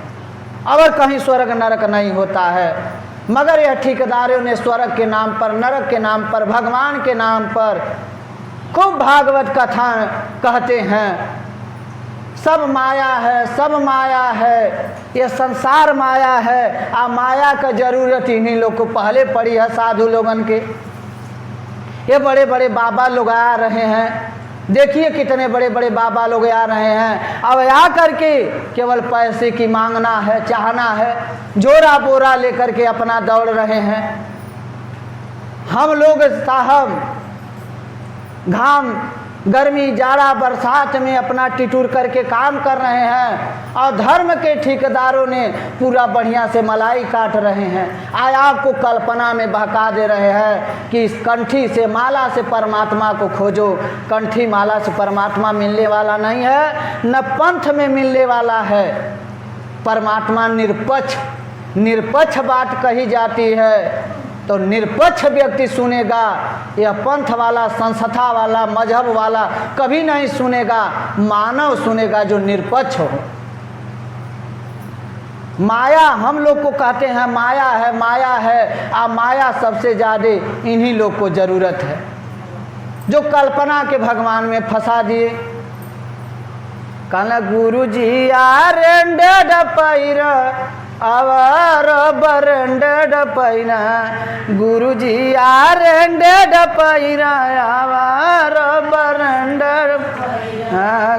और कहीं स्वर्ग नरक नहीं होता है, मगर यह ठेकेदारों ने स्वर्ग के नाम पर, नरक के नाम पर, भगवान के नाम पर खूब भागवत कथा कहते हैं। सब माया है, सब माया है, ये संसार माया है। आ माया का जरूरत इन्हीं लोग को पहले पड़ी है, साधु लोगन के। ये बड़े बड़े बाबा लोग आ रहे हैं, देखिए कितने बड़े बड़े बाबा लोग आ रहे हैं। अब आ करके केवल पैसे की मांगना है, चाहना है, जोरा बोरा लेकर के अपना दौड़ रहे हैं। हम लोग साहब घाम, गर्मी, जाड़ा, बरसात में अपना टिटूर करके काम कर रहे हैं और धर्म के ठेकेदारों ने पूरा बढ़िया से मलाई काट रहे हैं। आय आपको कल्पना में बहका दे रहे हैं कि इस कंठी से, माला से परमात्मा को खोजो। कंठी माला से परमात्मा मिलने वाला नहीं है, न पंथ में मिलने वाला है। परमात्मा निरपक्ष, निरपक्ष बात कही जाती है। तो निरपक्ष व्यक्ति सुनेगा, यह पंथ वाला, संस्था वाला, मजहब वाला कभी नहीं सुनेगा। मानव सुनेगा जो निरपक्ष हो। माया हम लोग को कहते हैं माया है, माया है। आ माया सबसे ज़्यादा इन्हीं लोग को ज़रूरत है जो कल्पना के भगवान में फंसा दिए। कहना गुरु जी आरेंडेड पैर आवार बरेंडेड पैना, गुरु जी आरेंडेड पैरा आवार बरेंडेड,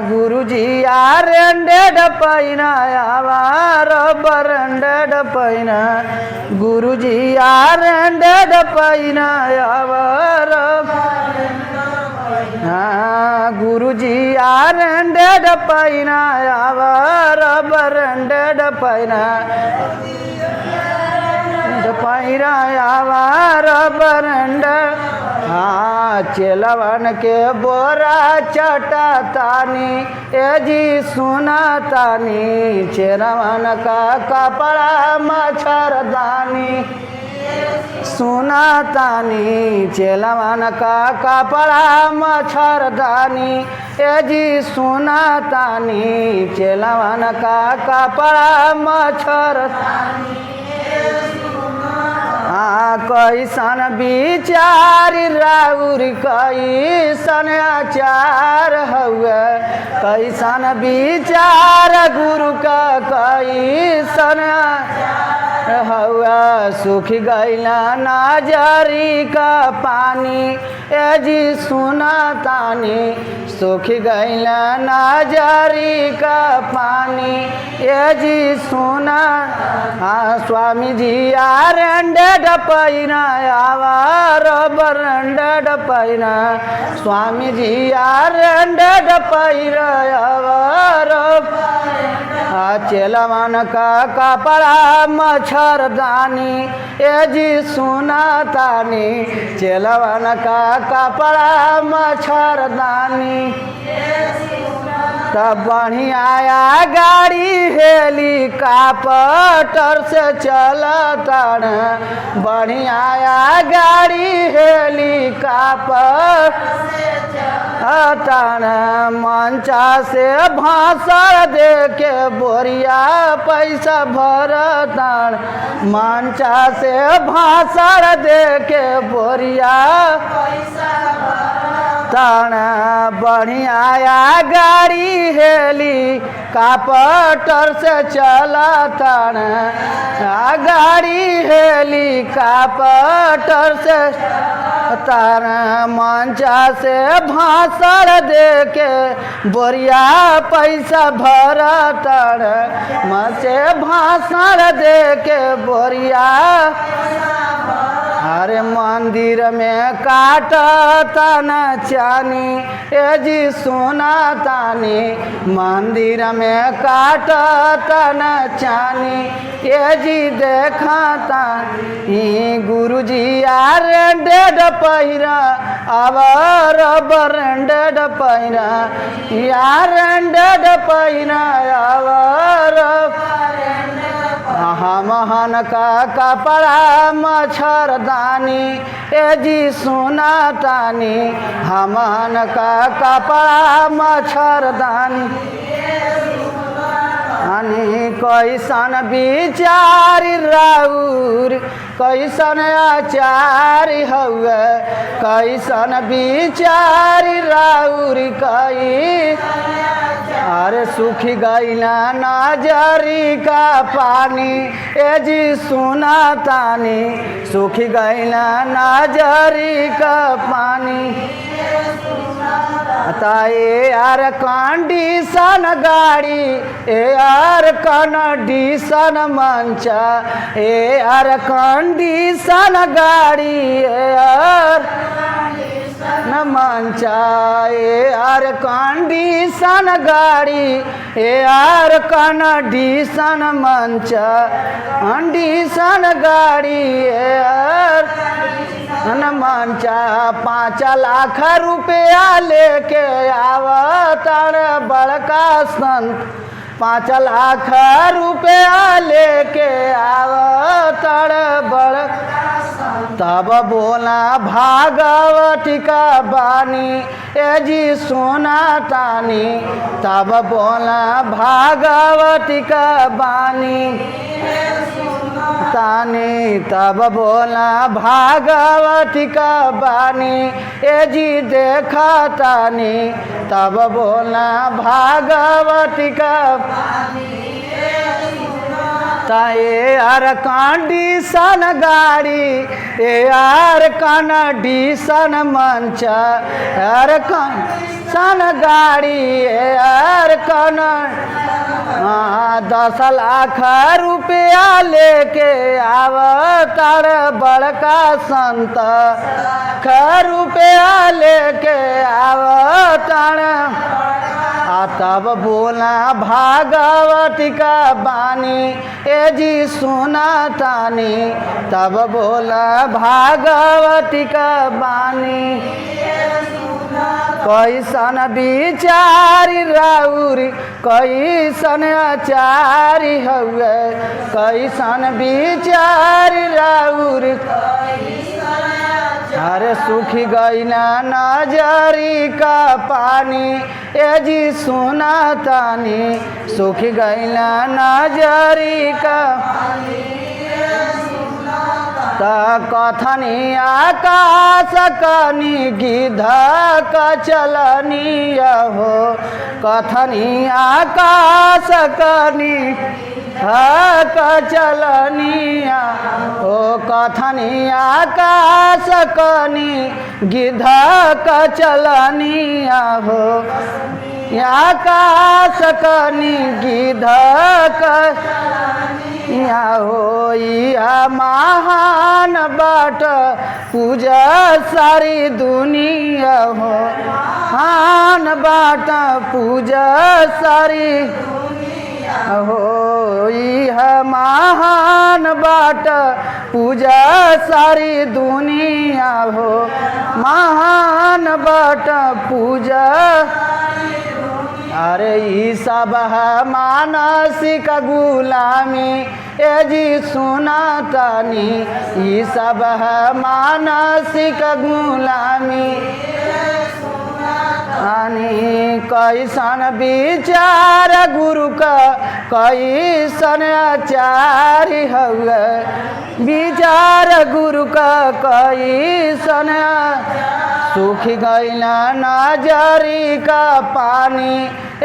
गुरु जी आरेंडेड पैना आवार बरेंडेड पैना, गुरु जी आरेंडेड पैना आवार, गुरु जी आरेंडेड पैना आवार बरेंडेड पैना, पैरा आवार बरेंड। चेलवन के बोरा चटा तानी ए जी सुना तानी, चेलवन का कपड़ा मच्छरदानी सुना तानी, चेलवन का कपड़ा मच्छरदानी ए जी सुना तानी, चेलवन का कपड़ा मच्छरदानी। कैसन विचार राउर कैसन आचार हुए, कैसन विचार गुरु का कैसन हुआ, सुख गैला नाजरी का पानी ए जी सुना तानी, सुख गैला नाजरी का पानी ए जी सुना। स्वामी जी आरेंडेड पैना आवार बरेंडेड पैना, स्वामी जी आरेंडेड पैरा आवार, चेलवन का कपड़ा मच्छरदानी ए जी सुना तानी, चेलवन का कपड़ा मच्छरदानी। तब बढ़िया गाड़ी हेलीकॉप्टर से चलता, बढ़िया गाड़ी हेलीकॉप्टर तन, मंचा से भाषण दे के बोरिया पैसा भरतन, मंचा से भाषण दे के बोरिया तन, बढ़िया गाड़ी हेलीकॉप्टर से चलता, गाड़ी हेलीकॉप्टर से तर, मंचा से भाषण दे के बोरिया पैसा भरतर, मन से भाषण दे के बोरिया अरे मंदिर में काटता न चानी ए जी सोना तानी मंदिर में काटता न चानी ए जी देखता गुरुजी यार डेड पहिरा आवर ब्रांडेड पहिरा यार डेड पहिरा आवर हमहन का कपड़ा मच्छरदानी ए जी सोना तानी हमहन का कपड़ा मच्छरदानी कैसन विचार राउर कैसन आचार हउए कैसन विचार राउर कई अरे सूख गईला नजरी का पानी ए जी सोना तानी सूख गईला नजरी का पानी ताए यार कंडीशन गाड़ी ए यार कंडीशन मंचा ए यार कंडीशन गाड़ी ए यार न मंचा ए यार कंडीशन गाड़ी ए यार कंडीशन मंचा कंडीशन गाड़ी ए यार न मंचा 5 लाख रुपया लेके आवतार बड़का संत 5 लाख रुपया लेके आवतार बड़का तब बोला भागवती का बानी ए जी सोना तानी तब बोला भागवती का बानी तानी तब बोला भागवती का बानी ए जी देखा तानी तब बोला भागवती का ताए यार कंडीशन गाड़ी ए यार कंडीशन मंचा यार कंडीशन गाड़ी ए यार 10 लाख रुपया लेके आवतार बड़का संत रुपया लेके आवतार तब बोला भागवती का बानी ए जी सोना तानी तब बोला भागवती का बानी कैसन विचारी राउरी कैसन आचारी हउए कैसन विचारी राउरी अरे सूखी गईला नजरी का पानी ए जी सोना तानी सूखी गईला नजरी का कथनी आकाश कनी गिद्ध का चलनी हो कथनी आकाश कनी का चलनिया हो कथनी आकाश कनी गिद्ध का चलनिया हो आकाश कनी गिद्ध का या हो या महान बाट पूजा सारी दुनिया हो महान बाट पूजा सारी हो यह महान बाट पूजा सारी दुनिया हो महान बाट पूजा अरे ई सब है मानसिक गुलामी ए जी सुना तानी ई सब है मानसिक गुलामी कैसन विचार गुरु का कैसन आचार्य हउए विचार गुरु का कैसन सूख गईला नजरी का पानी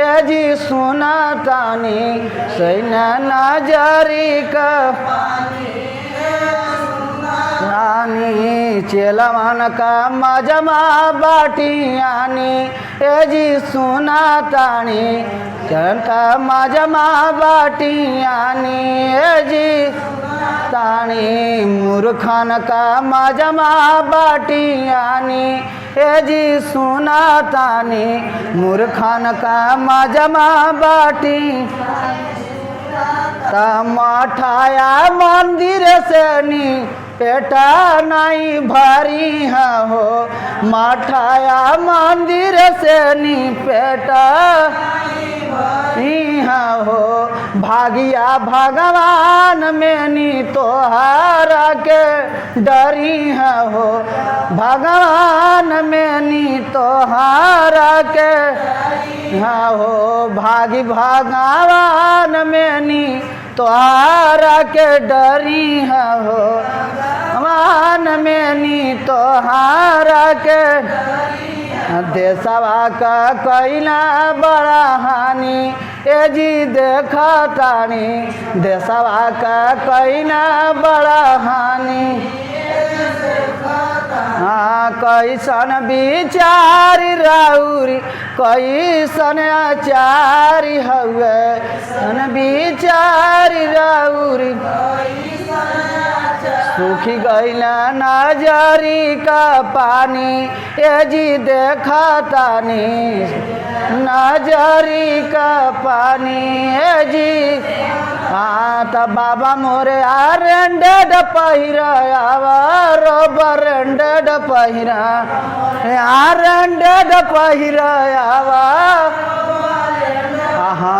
ए जी सुना तानी सैना नजरी का रानी चेलवन का मजमा बाटियानी ए जी सुना तानी चरण का मजमा बाटियानी ए जी तानी मूर्खन का मजमा बाटियानी ए जी सुना तानी मूर्खन का मजमा बाटी मठाया मंदिर से नी पेटा नहीं भरी है हो मठाया मंदिर से नी पेटा हो भागिया भगवान में नी तोहारा के डरी है हो भगवान में नी तोहारा के हो भागी भगवान में नी तोहारा के डरी है हो भगवान में नी तोहारा के देशवा का कैला बड़ा हानि ए जी देखा तानी देशवा का कैला बड़ा हानि हाँ कैसन विचार राउरी कैसन आचारी हवे सन विचार राउरी सूखी गईला नजरी का पानी ए जी देखा तानी नजरी का पानी ए जी हाँ तब बाबा मोरे आरेंडेड पहिरा रोबरेंडेड पहिरा आरेंडेड पहिरा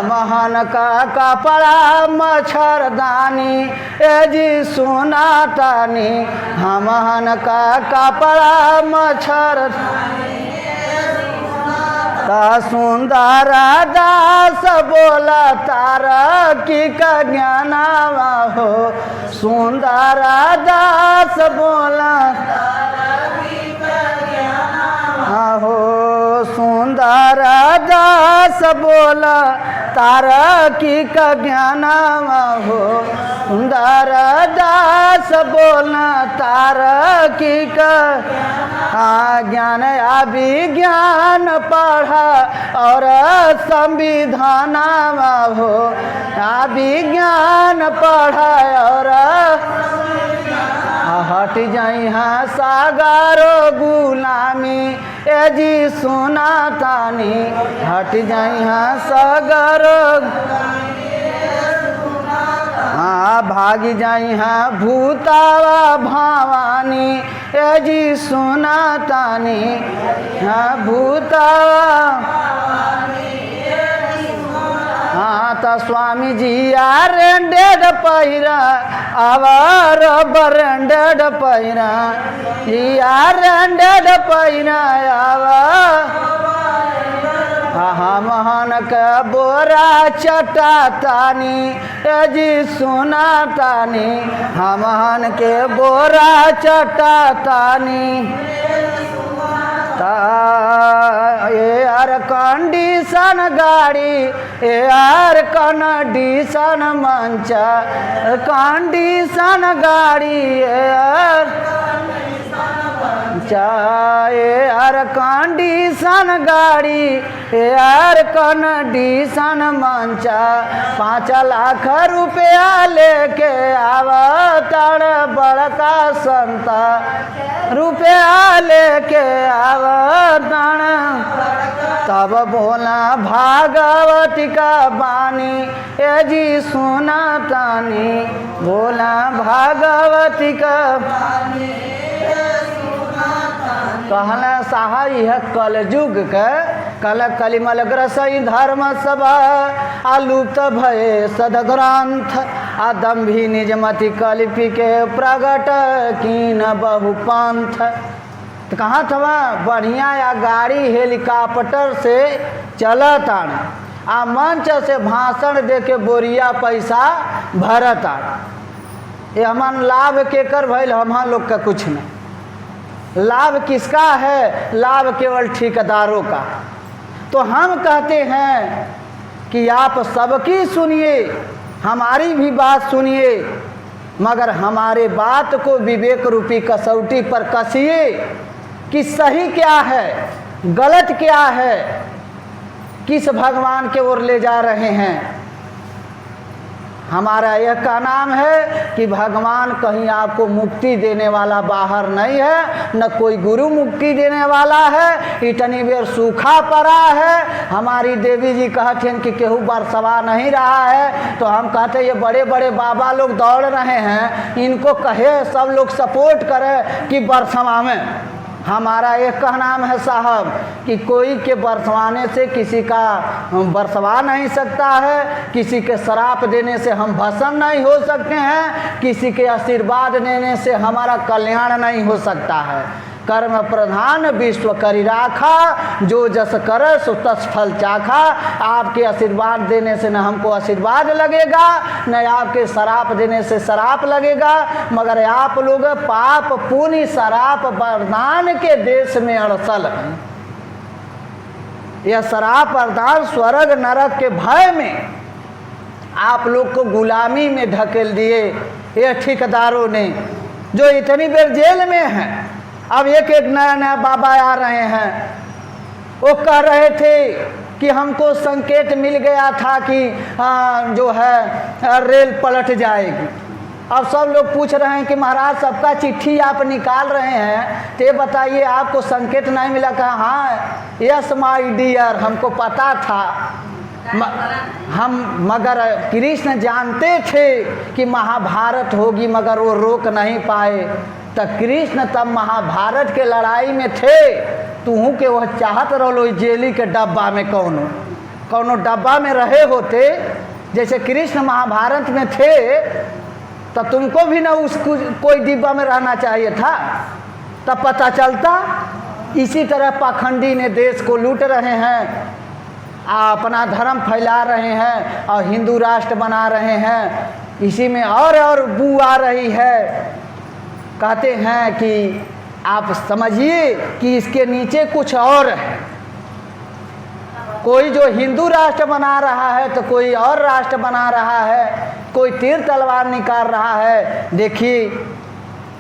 महन का कपड़ा मच्छरदानी ए जी सुना तानी हमहन का कपड़ा मच्छर सुंदर दास बोला तारा की का ज्ञानावा हो सुंदर दास बोला हो सुंदर दास बोला तारा की का ज्ञानावा हो सुंदर दास बोला तारा की का ज्ञान या विज्ञान पढ़ा और संविधान हो विज्ञान पढ़ा और हट जाई हाँ सागरो गुलामी ए जी सुना तानी हट जाई हाँ सागरो हाँ भागी जाई हाँ भूतावा भवानी ए जी सुना तानी हाँ भूतावा हाँ तो स्वामी जी आरेंडेड पहिरा आवार बरेंडेड पहिरा जी आरेंडेड पहिरा आवा महन के बोरा चटा तानी ए जी सुना तानी हमहन के बोरा चटा तानी एयर कंडीशन गाड़ी एयर कंडीशन मंच कंडीशन गाड़ी एयर कंडीशन गाड़ी एयर कंडीशन मंच 5 लाख रुपया लेके आवतार बड़का संता रुपया लेके आवतार तब बोला भागवती का बानी ए जी सुना तानी बोला भागवती का कहला साहा यह कलयुग के कल कलिमल ग्रसई धर्म सभा आलुप्त भय सदग्रंथ आदम्भी निजमति कलिपि के प्रगट कीन बहुपंथ। तो कहाँ था बढ़िया या गाड़ी हेलीकॉप्टर से चलत आ मंच से भाषण दे के बोरिया पैसा भरत आ ये हमान लाभ के कर भइल हम लोग का कुछ नहीं। लाभ किसका है? लाभ केवल ठेकेदारों का। तो हम कहते हैं कि आप सबकी सुनिए, हमारी भी बात सुनिए, मगर हमारे बात को विवेक रूपी कसौटी पर कसिए कि सही क्या है, गलत क्या है, किस भगवान के ओर ले जा रहे हैं। हमारा यह का नाम है कि भगवान कहीं आपको मुक्ति देने वाला बाहर नहीं है, न कोई गुरु मुक्ति देने वाला है। इतनी बेर सूखा पड़ा है। हमारी देवी जी कहते हैं कि केहू बरसवा नहीं रहा है, तो हम कहते ये बड़े बड़े बाबा लोग दौड़ रहे हैं, इनको कहे सब लोग सपोर्ट करें कि बरसवा में। हमारा एक कहनाम है साहब कि कोई के बरसवाने से किसी का बरसवा नहीं सकता है, किसी के श्राप देने से हम भस्म नहीं हो सकते हैं, किसी के आशीर्वाद देने से हमारा कल्याण नहीं हो सकता है। कर्म प्रधान विश्व करी राखा, जो जस कर सो तस फल चाखा। आपके आशीर्वाद देने से न हमको आशीर्वाद लगेगा, न आपके शराप देने से शराप लगेगा, मगर आप लोग पाप पुण्य शराप वरदान के देश में अड़सल हैं। यह शराप वरदान स्वर्ग नरक के भय में आप लोग को गुलामी में ढकेल दिए ये ठेकेदारों ने, जो इतनी देर जेल में हैं। अब एक एक नया नया बाबा आ रहे हैं, वो कह रहे थे कि हमको संकेत मिल गया था कि जो है रेल पलट जाएगी। अब सब लोग पूछ रहे हैं कि महाराज सबका चिट्ठी आप निकाल रहे हैं, तो ये बताइए आपको संकेत नहीं मिला? कहा हाँ यस माय डियर, हमको पता था हम, मगर कृष्ण जानते थे कि महाभारत होगी, मगर वो रोक नहीं पाए। तो कृष्ण तब महाभारत के लड़ाई में थे, तूहू के वह चाहत रहो जेली के डब्बा में कौनो डब्बा में रहे होते, जैसे कृष्ण महाभारत में थे, तो तुमको भी ना उस कोई डिब्बा में रहना चाहिए था, तब पता चलता। इसी तरह पाखंडी ने देश को लूट रहे हैं, अपना धर्म फैला रहे हैं और हिंदू राष्ट्र बना रहे हैं। इसी में और बू आ रही है। कहते हैं कि आप समझिए कि इसके नीचे कुछ और है। कोई जो हिंदू राष्ट्र बना रहा है तो कोई और राष्ट्र बना रहा है, कोई तीर तलवार निकाल रहा है। देखिए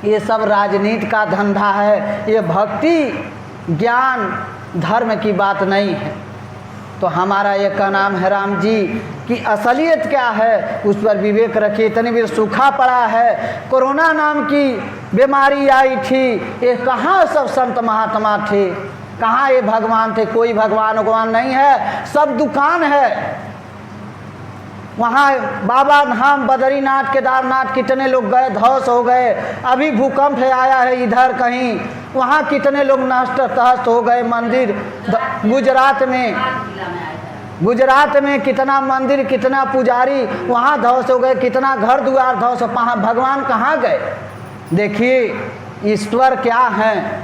ये सब राजनीति का धंधा है, ये भक्ति ज्ञान धर्म की बात नहीं है। तो हमारा ये का नाम है राम जी कि असलियत क्या है उस पर विवेक रखिए। इतनी भी सूखा पड़ा है, कोरोना नाम की बीमारी आई थी, ये कहाँ सब संत महात्मा थे, कहाँ ये भगवान थे? कोई भगवान नहीं है, सब दुकान है। वहाँ बाबा धाम बद्रीनाथ केदारनाथ कितने लोग गए, ध्वस्त हो गए। अभी भूकंप आया है इधर कहीं, वहाँ कितने लोग नष्ट तहस्त हो गए। मंदिर गुजरात में कितना मंदिर, कितना पुजारी वहाँ ध्वस्त हो गए, कितना घर द्वार ध्वस्त। भगवान कहाँ गए? देखिए ईश्वर क्या है?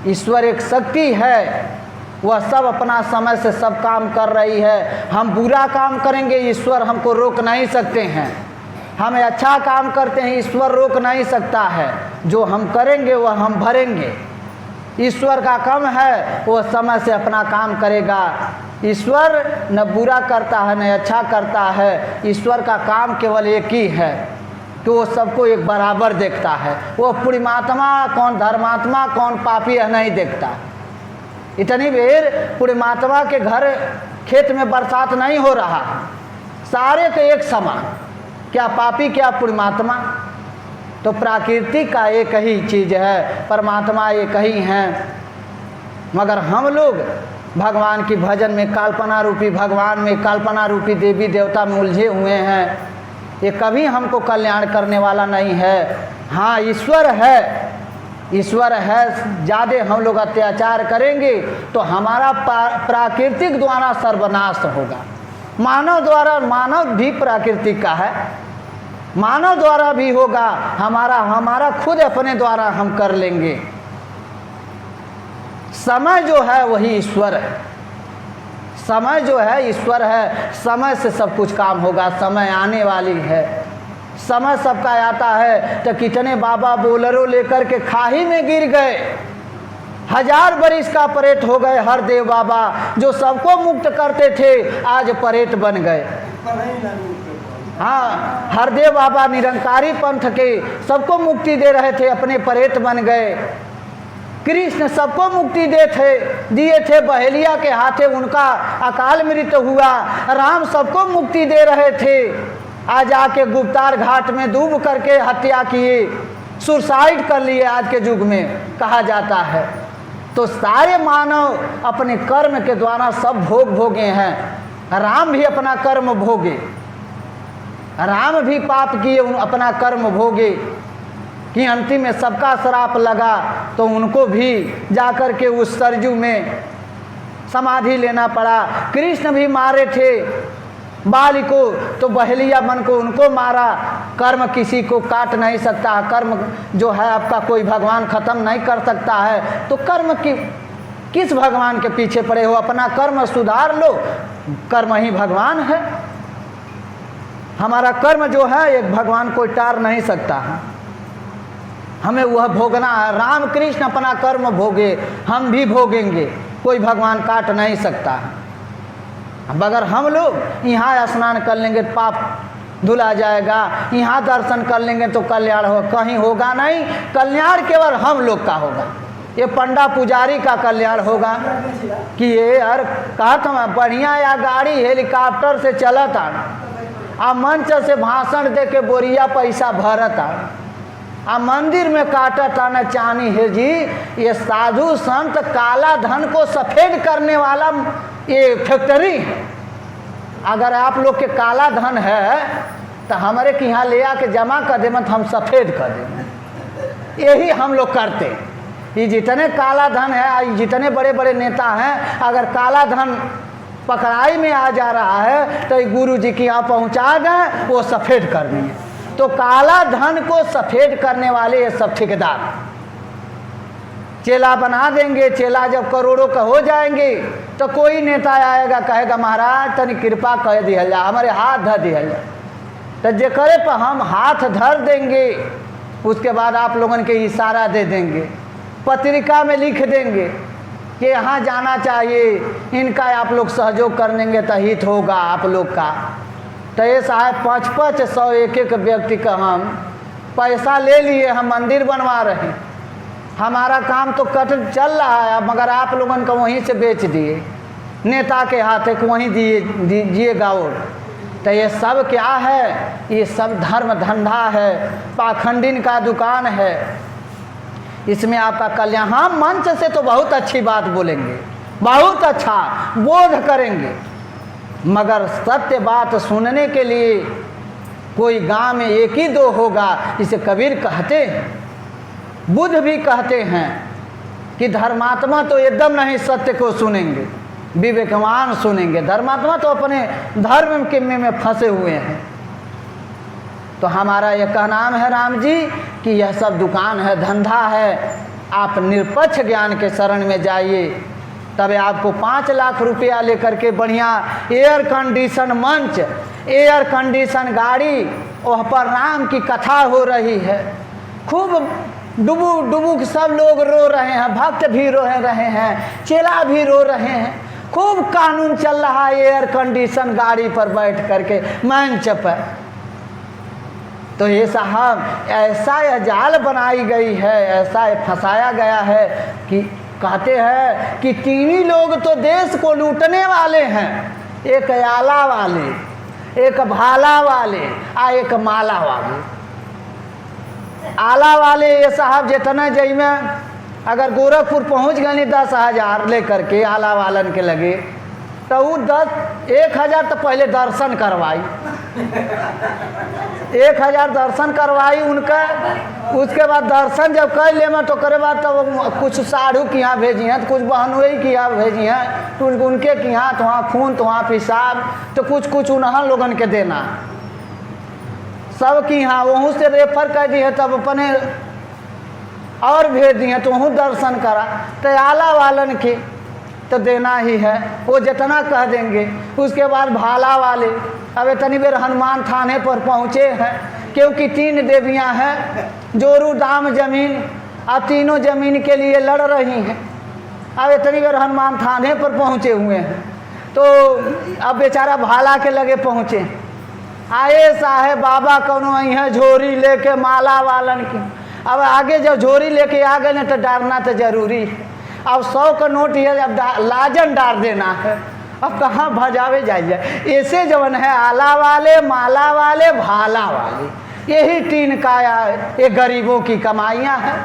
ईश्वर एक शक्ति है, वह सब अपना समय से सब काम कर रही है। हम बुरा काम करेंगे, ईश्वर हमको रोक नहीं सकते हैं। हम अच्छा काम करते हैं, ईश्वर रोक नहीं सकता है। जो हम करेंगे वह हम भरेंगे। ईश्वर का काम है, वो समय से अपना काम करेगा। ईश्वर न बुरा करता है न अच्छा करता है। ईश्वर का काम केवल एक ही है कि वो सबको एक बराबर देखता है। वो पुण्यात्मा कौन धर्मात्मा कौन पापी है नहीं देखता। इतनी देर पुण्यात्मा के घर खेत में बरसात नहीं हो रहा, सारे के एक समान, क्या पापी क्या पुण्यात्मा। तो प्रकृति का एक ही चीज़ है, परमात्मा एक ही हैं। मगर हम लोग भगवान की भजन में कल्पना रूपी भगवान में कल्पना रूपी देवी देवता में उलझे हुए हैं। ये कभी हमको कल्याण करने वाला नहीं है। हाँ ईश्वर है, ईश्वर है। ज़्यादा हम लोग अत्याचार करेंगे तो हमारा प्राकृतिक द्वारा सर्वनाश होगा। मानव द्वारा, मानव भी प्राकृतिक का है, मानव द्वारा भी होगा। हमारा खुद अपने द्वारा हम कर लेंगे। समय जो है वही ईश्वर है, समय जो है ईश्वर है। समय से सब कुछ काम होगा, समय आने वाली है। समय सबका आता है। तो कितने बाबा बोलेरो लेकर के खाई में गिर गए, 1000 बरिस का परेत हो गए। हरदेव बाबा जो सबको मुक्त करते थे आज परेत बन गए। हाँ हरदेव बाबा निरंकारी पंथ के सबको मुक्ति दे रहे थे, अपने परेत बन गए। कृष्ण सबको मुक्ति दिए थे, बहेलिया के हाथे उनका अकाल मृत्यु हुआ। राम सबको मुक्ति दे रहे थे, आज आके गुप्तार घाट में डूब करके हत्या किए, सुसाइड कर लिए आज के युग में कहा जाता है। तो सारे मानव अपने कर्म के द्वारा सब भोग भोगे हैं। राम भी अपना कर्म भोगे, राम भी पाप किए, अपना कर्म भोगे कि अंतिम में सबका श्राप लगा तो उनको भी जाकर के उस सरजू में समाधि लेना पड़ा। कृष्ण भी मारे थे बाली को, तो बहलिया मन को उनको मारा। कर्म किसी को काट नहीं सकता, कर्म जो है आपका कोई भगवान ख़त्म नहीं कर सकता है। तो कर्म की किस भगवान के पीछे पड़े हो, अपना कर्म सुधार लो, कर्म ही भगवान है। हमारा कर्म जो है एक भगवान कोई टार नहीं सकता है, हमें वह भोगना है। राम कृष्ण अपना कर्म भोगे, हम भी भोगेंगे, कोई भगवान काट नहीं सकता है। अगर हम लोग यहाँ स्नान कर लेंगे तो पाप धुला जाएगा, यहाँ दर्शन कर लेंगे तो कल्याण हो, कहीं होगा नहीं। कल्याण केवल हम लोग का होगा, ये पंडा पुजारी का कल्याण होगा कि ये यार कहत हम बढ़िया या गाड़ी हेलीकॉप्टर से चलत आ मंच से भाषण दे के बोरिया पैसा भरत आ मंदिर में काटत आना चानी है जी। ये साधु संत काला धन को सफ़ेद करने वाला ये फैक्ट्री है। अगर आप लोग के काला धन है तो हमारे के यहाँ ले आके जमा कर दे, मत हम सफ़ेद कर दें। यही हम लोग करते। ये जितने काला धन है, जितने बड़े बड़े नेता हैं, अगर काला धन पकड़ाई में आ जा रहा है तो गुरु जी के यहाँ पहुँचा गए, वो सफ़ेद कर दिए। तो काला धन को सफ़ेद करने वाले ये सब ठेकेदार चेला बना देंगे। चेला जब करोड़ों का हो जाएंगे तो कोई नेता आएगा कहेगा महाराज तनी कृपा कर दिया जा, हमारे हाथ धर दिया जा। तो जे करे पर हम हाथ धर देंगे, उसके बाद आप लोगों के इशारा दे देंगे, पत्रिका में लिख देंगे कि यहाँ जाना चाहिए, इनका आप लोग सहयोग कर देंगे तो हित होगा आप लोग का। तो ये साहब 500 एक व्यक्ति का हम पैसा ले लिए, हम मंदिर बनवा रहे हैं, हमारा काम तो कट चल रहा है, मगर आप लोगों को वहीं से बेच दिए, नेता के हाथ एक वहीं दीजिएगा। और तो ये सब क्या है, ये सब धर्म धंधा है, पाखंडिन का दुकान है। इसमें आपका कल्याण, हम मंच से तो बहुत अच्छी बात बोलेंगे, बहुत अच्छा बोध करेंगे, मगर सत्य बात सुनने के लिए कोई गांव में एक ही दो होगा। इसे कबीर कहते हैं, बुद्ध भी कहते हैं कि धर्मात्मा तो एकदम नहीं सत्य को सुनेंगे, विवेकवान सुनेंगे। धर्मात्मा तो अपने धर्म के में फंसे हुए हैं। तो हमारा यह कहनाम है राम जी कि यह सब दुकान है, धंधा है। आप निरपेक्ष ज्ञान के शरण में जाइए, तब आपको 5 लाख रुपया लेकर के बढ़िया एयर कंडीशन मंच, एयर कंडीशन गाड़ी, वह पर राम की कथा हो रही है, खूब डुबुक डुबुक सब लोग रो रहे हैं, भक्त भी रो रहे हैं, चेला भी रो रहे हैं, खूब कानून चल रहा है एयर कंडीशन गाड़ी पर बैठ करके मंच पर। तो ये साहब ऐसा यह जाल बनाई गई है, ऐसा फंसाया गया है कि कहते हैं कि 3 लोग तो देश को लूटने वाले हैं, एक आला वाले, एक भाला वाले आ एक माला वाले। आला वाले ये साहब जितना जई में अगर गोरखपुर पहुंच गए 10,000 लेकर के आला वालन के लगे, तो वो 1,000 तो पहले दर्शन करवाई, 1,000 दर्शन करवाई उनका। उसके बाद दर्शन जब कर ले में तो करे बाद तो कुछ साधु के यहाँ भेजी हैं, तो कुछ बहनोई के यहाँ भेजी हैं, तो उनके के यहाँ तो वहाँ खून तो वहाँ पेशाब, तो कुछ कुछ उन्हें लोगन के देना सब की यहाँ वहाँ से रेफर कर दिए, तब अपने और भेज दिए तो वहाँ दर्शन करा। तो आला वालन के तो देना ही है, वो जितना कह देंगे। उसके बाद भाला वाले अब इतनी बेर हनुमान थाने पर पहुँचे हैं, क्योंकि 3 देवियाँ हैं, जोरू दाम जमीन, अब तीनों जमीन के लिए लड़ रही हैं। अब इतनी बेर हनुमान थाने पर पहुँचे हुए हैं, तो अब बेचारा भाला के लगे पहुँचे, आए साहेब बाबा कौनो आई है झोरी लेके माला वालन की। अब आगे जब झोरी लेके आ गए तो डालना तो जरूरी है। अब 100 का नोट है, अब लाजन डाल देना है। अब कहाँ भजावे जाइए। ऐसे जवन है आला वाले, माला वाले, भाला वाले, यही तीन काया ये गरीबों की कमाइयाँ हैं।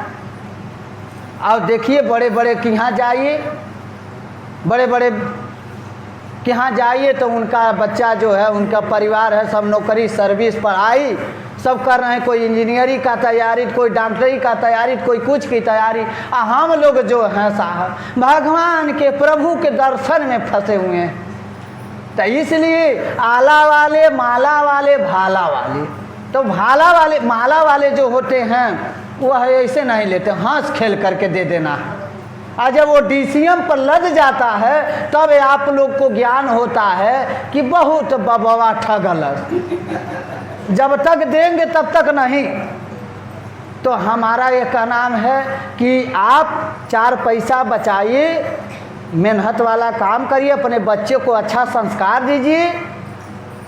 और देखिए बड़े बड़े के यहाँ जाइए, बड़े बड़े के यहाँ जाइए तो उनका बच्चा जो है, उनका परिवार है, सब नौकरी सर्विस पढ़ाई सब कर रहे हैं। कोई इंजीनियरिंग का तैयारी, कोई डॉक्टरी का तैयारी, कोई कुछ की तैयारी। हम लोग जो हैं साहब भगवान के प्रभु के दर्शन में फंसे हुए हैं। तो इसलिए आला वाले, माला वाले, भाला वाले, तो भाला वाले माला वाले जो होते हैं वह ऐसे नहीं लेते, हंस खेल करके दे देना है। और जब वो डीसीएम पर लग जाता है तब आप लोग को ज्ञान होता है कि बहुत बबवा ठगलस, जब तक देंगे तब तक नहीं। तो हमारा ये का नाम है कि आप 4 पैसा बचाइए, मेहनत वाला काम करिए, अपने बच्चे को अच्छा संस्कार दीजिए,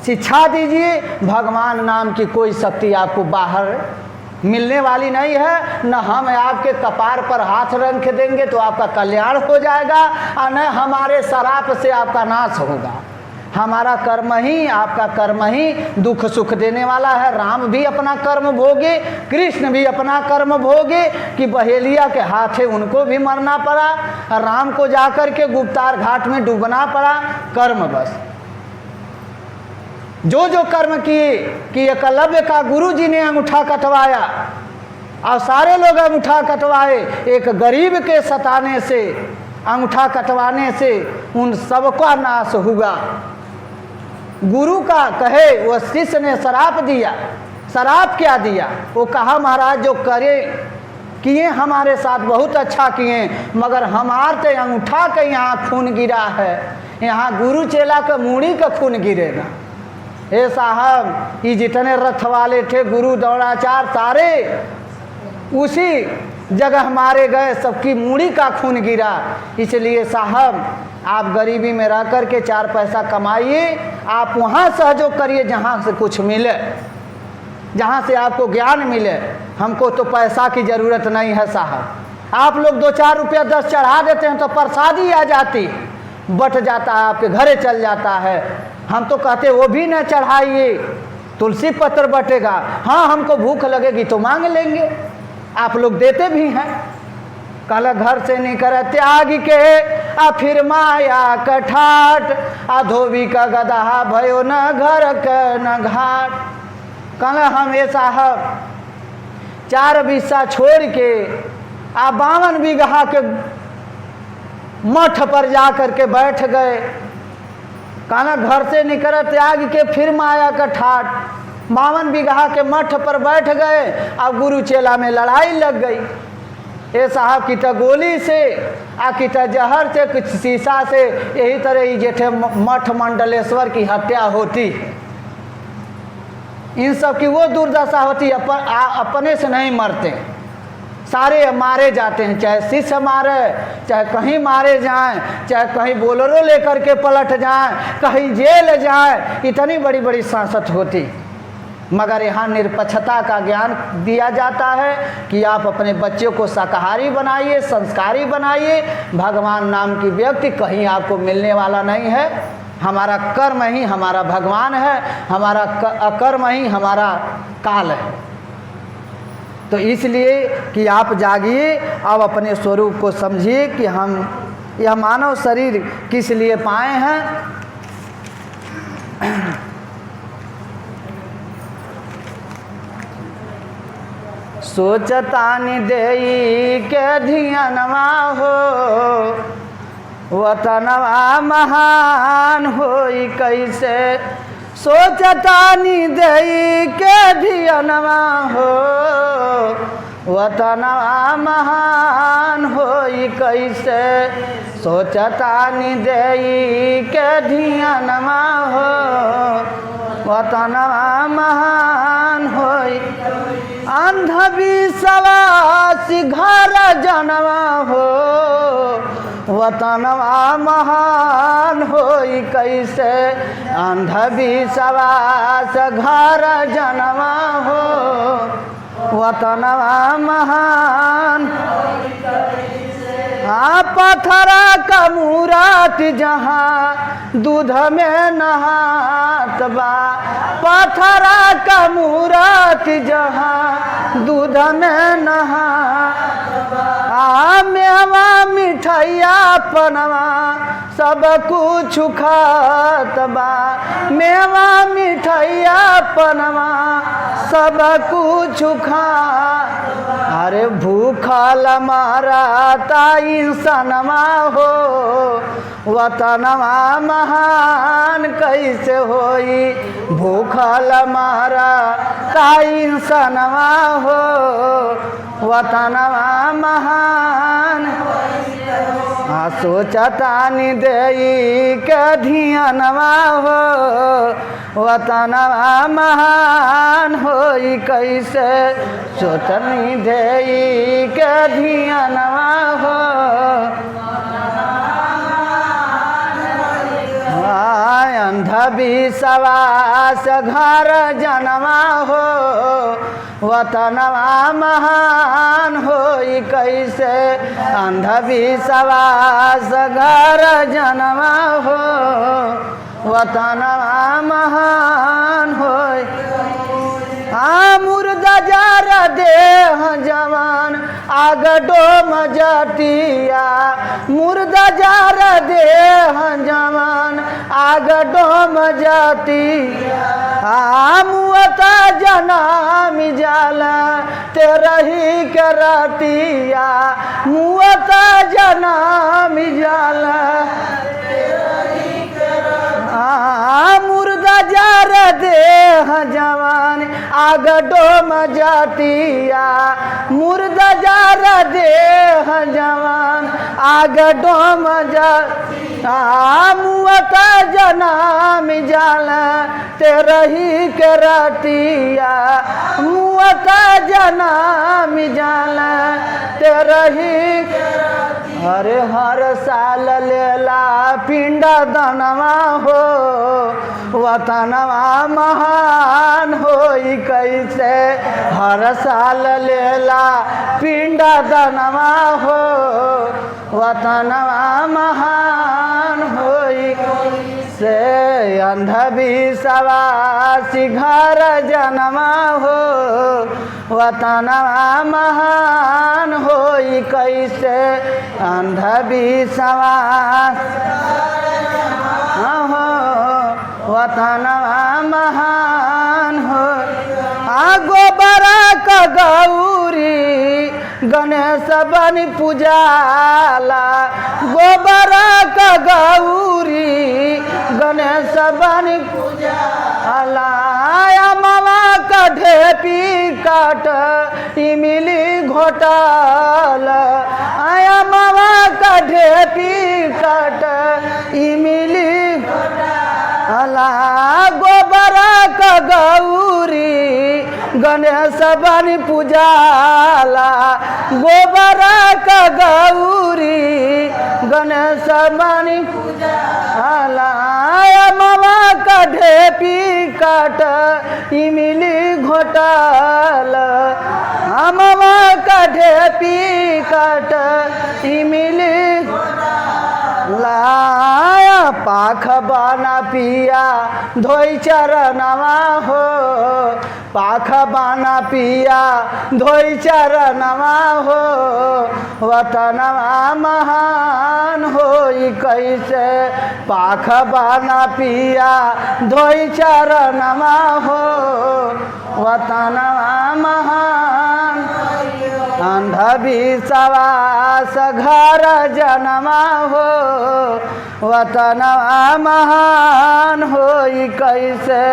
शिक्षा दीजिए। भगवान नाम की कोई शक्ति आपको बाहर मिलने वाली नहीं है। न हम आपके कपार पर हाथ रख देंगे तो आपका कल्याण हो जाएगा, और न हमारे शराप से आपका नाश होगा। हमारा कर्म ही, आपका कर्म ही दुख सुख देने वाला है। राम भी अपना कर्म भोगे, कृष्ण भी अपना कर्म भोगे कि बहेलिया के हाथे उनको भी मरना पड़ा, राम को जाकर के गुप्तार घाट में डूबना पड़ा। कर्म बस जो जो कर्म किए कि एकलव्य का गुरु जी ने अंगूठा कटवाया और सारे लोग अंगूठा कटवाए, एक गरीब के सताने से, अंगूठा कटवाने से उन सबका नाश हुआ। गुरु का कहे वह शिष्य ने शराप दिया। शराप क्या दिया? वो कहा महाराज जो करे किए हमारे साथ बहुत अच्छा किए, मगर हमारे तो अंगूठा के यहाँ खून गिरा है, यहाँ गुरु चेला का मूड़ी का खून गिरेगा। हे साहब, ये जितने रथ वाले थे गुरु द्रोणाचार्य सारे उसी जगह मारे गए, सबकी मूड़ी का खून गिरा। इसलिए साहब आप गरीबी में रह कर के 4 पैसा कमाइए, आप वहाँ सहयोग करिए जहाँ से कुछ मिले, जहाँ से आपको ज्ञान मिले। हमको तो पैसा की ज़रूरत नहीं है साहब। आप लोग 2-4 रुपया 10 चढ़ा देते हैं तो प्रसादी आ जाती, बट जाता है, आपके घरे चल जाता है। हम तो कहते वो भी न चढ़ाइए, तुलसी पत्र बटेगा। हाँ हमको भूख लगेगी तो मांग लेंगे, आप लोग देते भी हैं। कल घर से निकल त्याग के आ फिर माया कठाट, आ धोबी का गदहा भयो न घर के न घाट। कल हम ये साहब 4 बिस्सा छोड़ के आ 52 बीघा के मठ पर जा कर के बैठ गए। कहना घर से निकल त्याग के फिर माया का ठाट, 52 बीघा के मठ पर बैठ गए। अब गुरु चेला में लड़ाई लग गई। ये साहब किता गोली से आ किता जहर से, कुछ शीशा से, यही तरह ही जेठे मठ मंडलेश्वर की हत्या होती। इन सब की वो दुर्दशा होती, अपने से नहीं मरते, सारे मारे जाते हैं। चाहे शिष्य मारे, चाहे कहीं मारे जाएं, चाहे कहीं बोलेरो लेकर के पलट जाएं, कहीं जेल जाएं, इतनी बड़ी बड़ी सांसत होती। मगर यहाँ निरपक्षता का ज्ञान दिया जाता है कि आप अपने बच्चों को शाकाहारी बनाइए, संस्कारी बनाइए। भगवान नाम की व्यक्ति कहीं आपको मिलने वाला नहीं है। हमारा कर्म ही हमारा भगवान है, हमारा अकर्म ही हमारा काल है। तो इसलिए कि आप जागिए, अब अपने स्वरूप को समझिए कि हम यह मानव शरीर किस लिए पाए हैं। सोचतानि देई के धियनवा हो, वतनवा महान होई कैसे। सोचतानि देई के धियनवा हो, वतनवा महान होई कैसे। सोचतानि देई के धियनवा हो, वतनवा महान होई। अंधविश्वास घर जनवा हो, वतनवा महान होई कैसे। अंधविश्वास घर जनवा हो, वतनवा महान। पथरा का मूरत जहाँ दूध में नहात बा, पथरा का मूरत जहाँ दूध में नहात बा। मेवा मिठाइया पनवा सब कुछ खात बा, मेवा मिठाइया पनवा सब कुछ खा। अरे भूखल मारा ता इंसानवा हो, वतनवा महान कैसे होई। भूखल मारा ता इंसानवा हो, वतनवा महान। सोचतानी देई के धियानवा हो, वतनवा महान होई कैसे। सोचनी देई के धियानवा हो, अंधविश्वास घर जनवा हो, वतनवा महान होई कैसे। अंधविश्वास घर जनवा हो, वतनवा महान होई। मुर्दा जार देह जवान आग डोम जतिया, मुर्दा जार देह जवान आग डोम जतिया। मुअता जनम जाला तेरही के रतिया, मुअता जनम जाला मुर्दा जार देह जवान आग डोम जतिया, मुर्दा जार देह जवान आग डोम जतिया। मुअता जनम जाला तेरही के रतिया, मुअता जनम जाला तेरही। हरे हर साल लेला पिंड दनवा हो, वतनवा महान होई कैसे। हर साल लेला पिंड दनवा हो, वतनवा महान होई से। अंधविश्वास घर जनवा हो, वतनवा महान होई कैसे। अंधविश्वास हो, वतनवा महान हो। गोबरा का गौरी गणेश बनी पूजाला, गोबरा का गौरी गणेश बनी पूजाला। मामा का ढेपी काट इमली घोटाल, आया मामा का ढेपी काट इमली घोटाला। गोबरा का गौरी गणेश बनी पूजाला, गोबरा का गौरी गणेश बनी पूजाला। मामा का ढेपी काट इमली घोटाल, मामा का ढेपी काट इमली लाया। पाख बाना पिया धोई चरणवा हो, पाख बाना पिया धोई चरणवा हो, वतनवा महान होई कैसे। पाख बाना पिया धोई चरणवा हो, वतनवा महान। अंधविश्वास घर जनवा हो, वतनवा महान होई कैसे।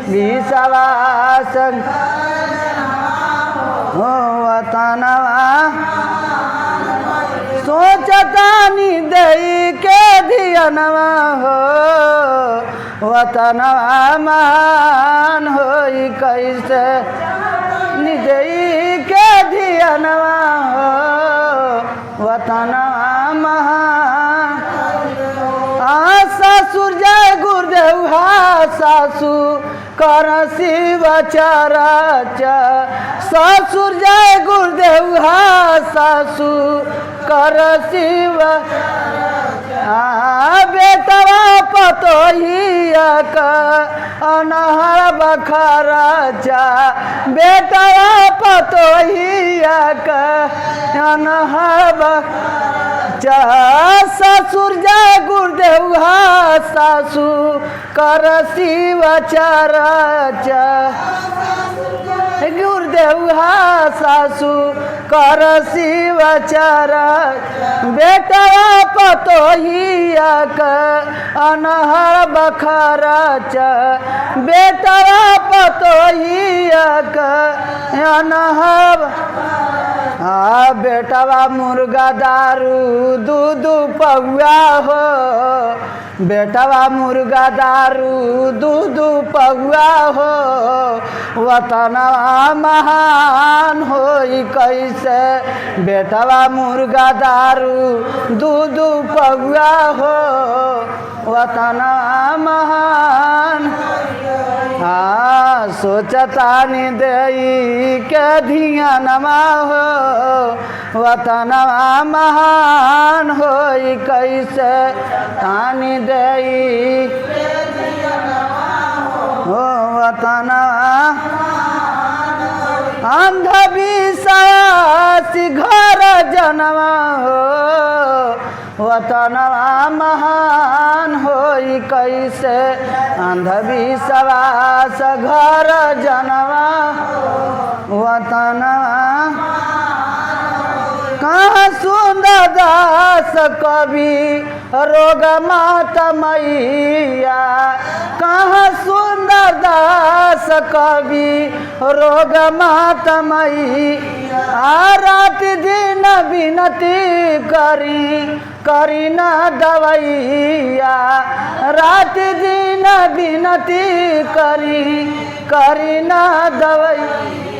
विश्वास हो, वतनवा सोचतानी दई के धियनवा हो, वतनवा महान होई कैसे। निदई के धियनवा हो, वतनवा महान। ससुर जय गुरुदेव सासु कर शिव चरच, ससुर जय गुरुदेव सासु कर शिव बेटवा पतोहिया का अनहर बखराचा बेटवा पतोहिया का अनहर बखराचा ससुर जय गुरुदेव सासू कर शिव चराचा गुरुदेव सासू कर शिव चराचा बेटवा पतोहिया का अनहर बखराचा बेटवा पतोहिया का अनहर बेटवा मुर्गा दारू दूध पौआ हो बेटवा मुर्गा दारू दूध पौआ हो वतनवा महान होई कैसे बेटवा मुर्गा दारू दूध पौआ हो वतनवा महान सोचतानी देई के धियानमा हो वतनवा महान होई कैसे तानी देई हो वतनवा अंधविश्वास घर जनवा हो वतनवा महान होई कैसे अंधविश्वास घर जनवा वतनवा कहाँ सुंदर दास कवि रोग माता मैया कहाँ सुंदर दास कवि रोग माता मैया रात दिन विनती करी न दवैया रात दिन विनती करी न दवैया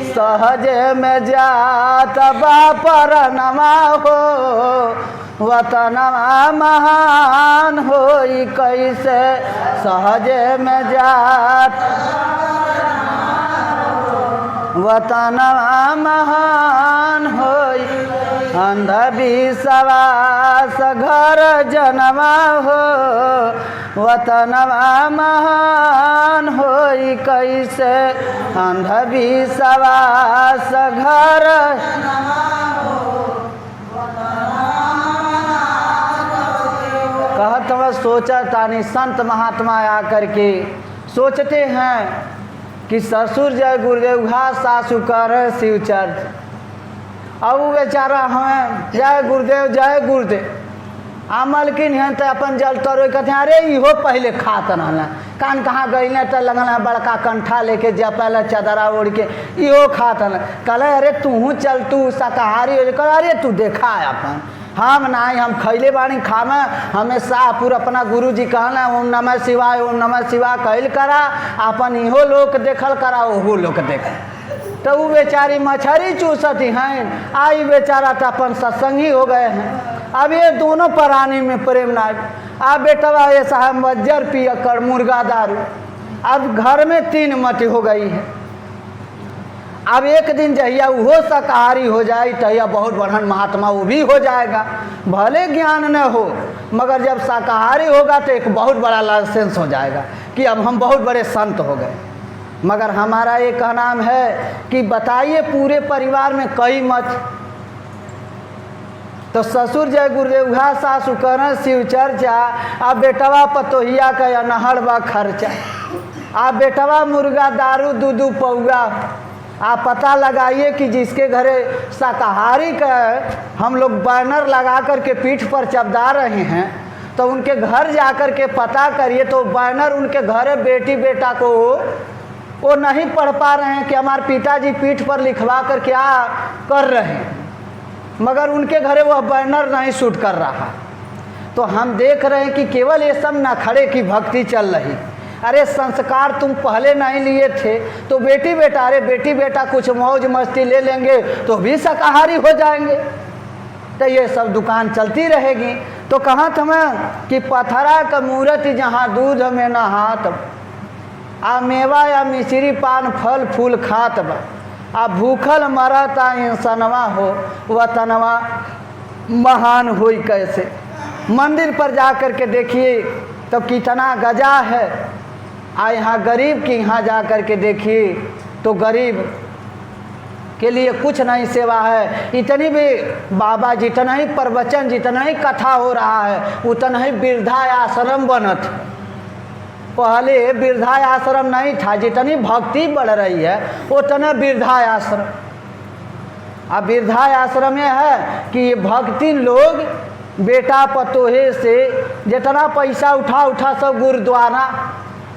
सहज में जात बापर नमा हो वतनवा महान होई कैसे सहज में जात वतनवा महान होई अंधविश्वास घर जनवा हो वतनवा महान होई कैसे अंधविश्वास घर कहत मैं सोचा तानी संत महात्मा आकर के सोचते हैं कि ससुर जय गुरुदेव घास सासू कर शिव चर्च अब वो बेचारा हमें जय गुरुदेव आमलकिन हैं तो अपन जल तरो कहते हैं अरे इहो पहले खात रहना कान कहाँ गई तो लगल बड़का कंठा लेके जपल चदरा ओढ़ के इहो खात रहना कल अरे तू चल तू शाकाहारी हो कह अरे तू देखा अपन हम नहीं हम खैले बाणी खामे हमें शाहपुर अपना गुरु जी कहना ओम नमः शिवाय कहल करा अपन इहो लोक देखल करा ओहो लोक देख तो वो बेचारी मछली चूसती हैं आई बेचारा तो अपन सत्संगी हो गए हैं अब ये दोनों प्राणी में प्रेम ना अब बेटवा ये साहब मज्जर पिया कर मुर्गा दारू अब घर में 3 मत हो गई है। अब एक दिन जहिया वो शाकाहारी हो जाए तहिया बहुत बढ़न महात्मा वो भी हो जाएगा भले ज्ञान न हो मगर जब शाकाहारी होगा तो एक बहुत बड़ा लाइसेंस हो जाएगा कि अब हम बहुत बड़े संत हो गए। मगर हमारा ये कहना है कि बताइए पूरे परिवार में कई मत तो ससुर जय गुरुदेव घा सासु कर शिव चर्चा आ बेटवा पतोहिया का अनहर बा खर्चा आ बेटवा मुर्गा दारू दूधू पौआ आप पता लगाइए कि जिसके घरे शाकाहारी का हम लोग बैनर लगा कर के पीठ पर चबदा रहे हैं तो उनके घर जाकर के पता करिए तो बैनर उनके घरे बेटी बेटा को वो नहीं पढ़ पा रहे हैं कि हमारे पिताजी पीठ पर लिखवा कर क्या कर रहे हैं मगर उनके घरे वह बैनर नहीं शूट कर रहा। तो हम देख रहे हैं कि केवल ये सब नखड़े की भक्ति चल रही। अरे संस्कार तुम पहले नहीं लिए थे तो बेटी बेटा अरे बेटी बेटा कुछ मौज मस्ती ले लेंगे तो भी शाकाहारी हो जाएंगे तो ये सब दुकान चलती रहेगी। तो कहाँ था मैं कि पथरा का मूर्त जहाँ दूध में नहात आ मेवा या मिश्री पान फल फूल खात बा आ भूखल मरता इंसनवा हो वतनवा महान हुई कैसे। मंदिर पर जा कर के देखिए तो कितना गजा है। यहाँ गरीब की यहाँ जा कर के देखिए तो गरीब के लिए कुछ नहीं सेवा है। इतनी भी बाबा जितना ही प्रवचन, जितना ही कथा हो रहा है, उतना ही वृद्धाश्रम बनत। पहले वृद्धाश्रम नहीं था, जितनी भक्ति बढ़ रही है उतना वृद्धाश्रम। अब वृद्धाश्रम में है कि ये भक्ति लोग बेटा पतोहे से जितना पैसा उठा उठा सब गुरुद्वारा,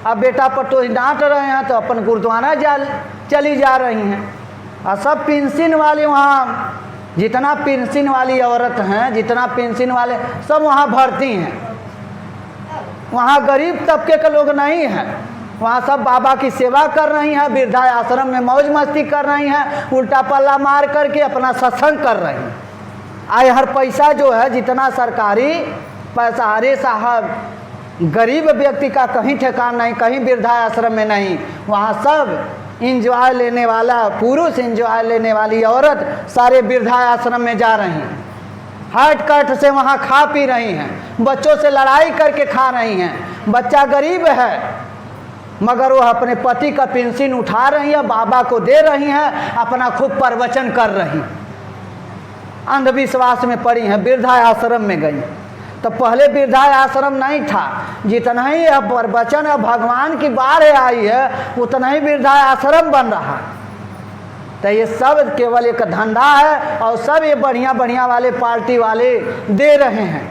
अब बेटा पतोहे डांट रहे हैं तो अपन गुरुद्वारा चली जा रही हैं। और सब पेंशन वाले वहाँ, जितना पेंशन वाली औरत हैं, जितना पेंशन वाले सब वहाँ भर्ती हैं। वहाँ गरीब तबके के लोग नहीं हैं। वहाँ सब बाबा की सेवा कर रही हैं, वृद्धाश्रम में मौज मस्ती कर रही हैं, उल्टा पल्ला मार करके अपना सत्संग कर रही हैं। आए हर पैसा जो है जितना सरकारी पैसा, अरे साहब गरीब व्यक्ति का कहीं ठिकाना नहीं, कहीं वृद्धाश्रम में नहीं। वहाँ सब इंजॉय लेने वाला पुरुष, इंजॉय लेने वाली औरत सारे वृद्धाश्रम में जा रही हैं। हट कट से वहाँ खा पी रही हैं, बच्चों से लड़ाई करके खा रही हैं। बच्चा गरीब है मगर वो अपने पति का पेंशन उठा रही है, बाबा को दे रही हैं, अपना खूब प्रवचन कर रही हैं। अंधविश्वास में पड़ी हैं, वृद्धाश्रम में गई। तो पहले वृद्धाश्रम नहीं था, जितना ही अब प्रवचन अब भगवान की बाढ़ आई है उतना ही वृद्धाश्रम बन रहा है। तो ये सब केवल एक धंधा है और सब ये बढ़िया बढ़िया वाले पार्टी वाले दे रहे हैं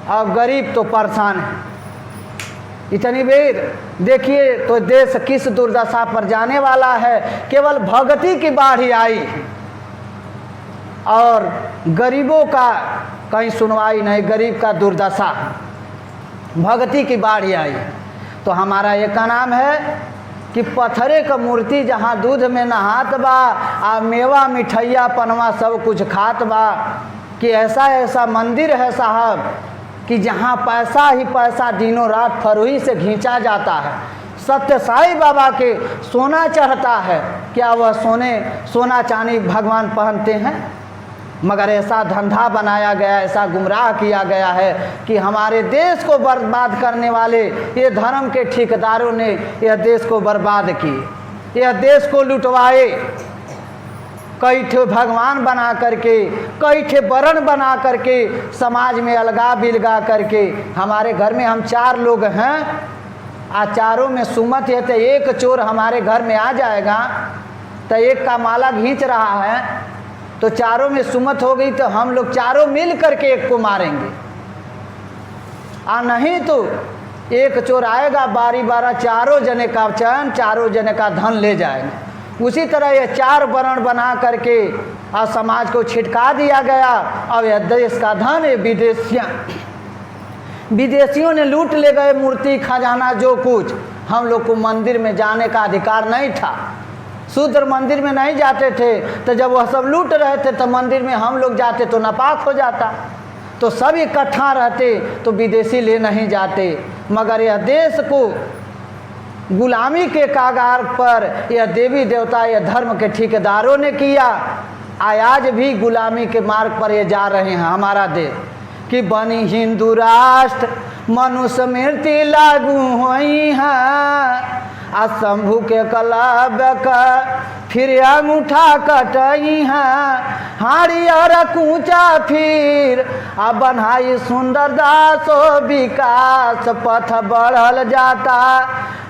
और गरीब तो परेशान है। इतनी देर देखिए तो देश किस दुर्दशा पर जाने वाला है। केवल भक्ति की बाढ़ आई और गरीबों का कहीं सुनवाई नहीं, गरीब का दुर्दशा। भक्ति की बाढ़ आई तो हमारा एक का नाम है कि पत्थरे का मूर्ति जहाँ दूध में नहात बा, आ मेवा मिठैया पनवा सब कुछ खात बा। कि ऐसा ऐसा मंदिर है साहब कि जहाँ पैसा ही पैसा दिनों रात फरोही से खींचा जाता है। सत्य साई बाबा के सोना चढ़ता है, क्या वह सोना चांदी भगवान पहनते हैं? मगर ऐसा धंधा बनाया गया, ऐसा गुमराह किया गया है कि हमारे देश को बर्बाद करने वाले ये धर्म के ठेकेदारों ने यह देश को बर्बाद किए, यह देश को लुटवाए। कई ठे भगवान बना करके, कई ठे वर्ण बना करके, समाज में अलगा बिलगा करके। हमारे घर में हम 4 लोग हैं, चारों में सुमत है तो एक चोर हमारे घर में आ जाएगा तो एक का माला खींच रहा है तो चारों में सुमत हो गई तो हम लोग चारों मिल करके एक को मारेंगे। नहीं तो एक चोर आएगा बारी बारा, चारों जने का चैन, चारों जने का धन ले जाएंगे। उसी तरह ये 4 वर्ण बना करके और समाज को छिटका दिया गया। अब यह देश का धन ये विदेशियों ने लूट ले गए, मूर्ति खजाना जो कुछ। हम लोग को मंदिर में जाने का अधिकार नहीं था, शूद्र मंदिर में नहीं जाते थे। तो जब वह सब लूट रहे थे तो मंदिर में हम लोग जाते तो नापाक हो जाता। तो सब इकट्ठा रहते तो विदेशी ले नहीं जाते। मगर यह देश को गुलामी के कागार पर यह देवी देवता, यह धर्म के ठेकेदारों ने किया। आज भी गुलामी के मार्ग पर ये जा रहे हैं हमारा देश। कि बनी हिंदू राष्ट्र मनुस्मृति लागू हुई है, शंभू के कलब का फिर अंगूठा कटई है। हारियर कूचा फिर बनाई सुंदर दासो, विकास पथ बढ़ल जाता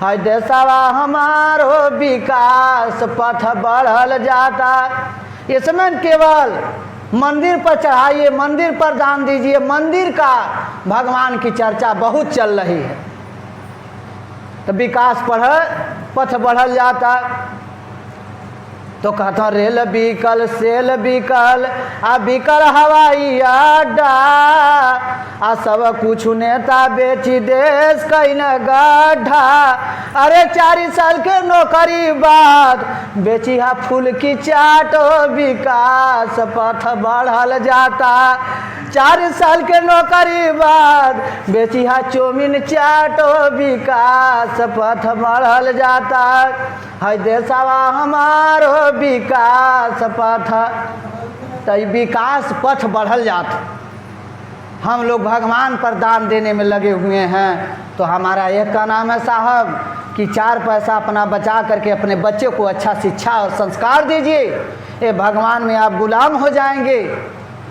है देशवा हमारो, विकास पथ बढ़ल जाता। इसमें केवल मंदिर पर चढ़ाइए, मंदिर पर दान दीजिए, मंदिर का भगवान की चर्चा बहुत चल रही है तो विकास पथ बढ़ल जाता। तो कहता रेल बिकल, सेल बिकल, बिकल हवाई अड्डा, सब कुछ नेता बेची देश कैन गड्ढा। अरे 4 साल के नौकरी बाद बेची हा फूल की चाटो, विकास पथ बढ़ल जाता। 4 साल के नौकरी बाद बेची हा चौमिन चाटो, विकास पथ बढ़ल जाता है देशवा हमारो, विकास पथ। तो विकास पथ बढ़ल जाता। हम लोग भगवान पर दान देने में लगे हुए हैं। तो हमारा एक का नाम है साहब कि 4 पैसा अपना बचा करके अपने बच्चे को अच्छा शिक्षा और संस्कार दीजिए। ये भगवान में आप गुलाम हो जाएंगे।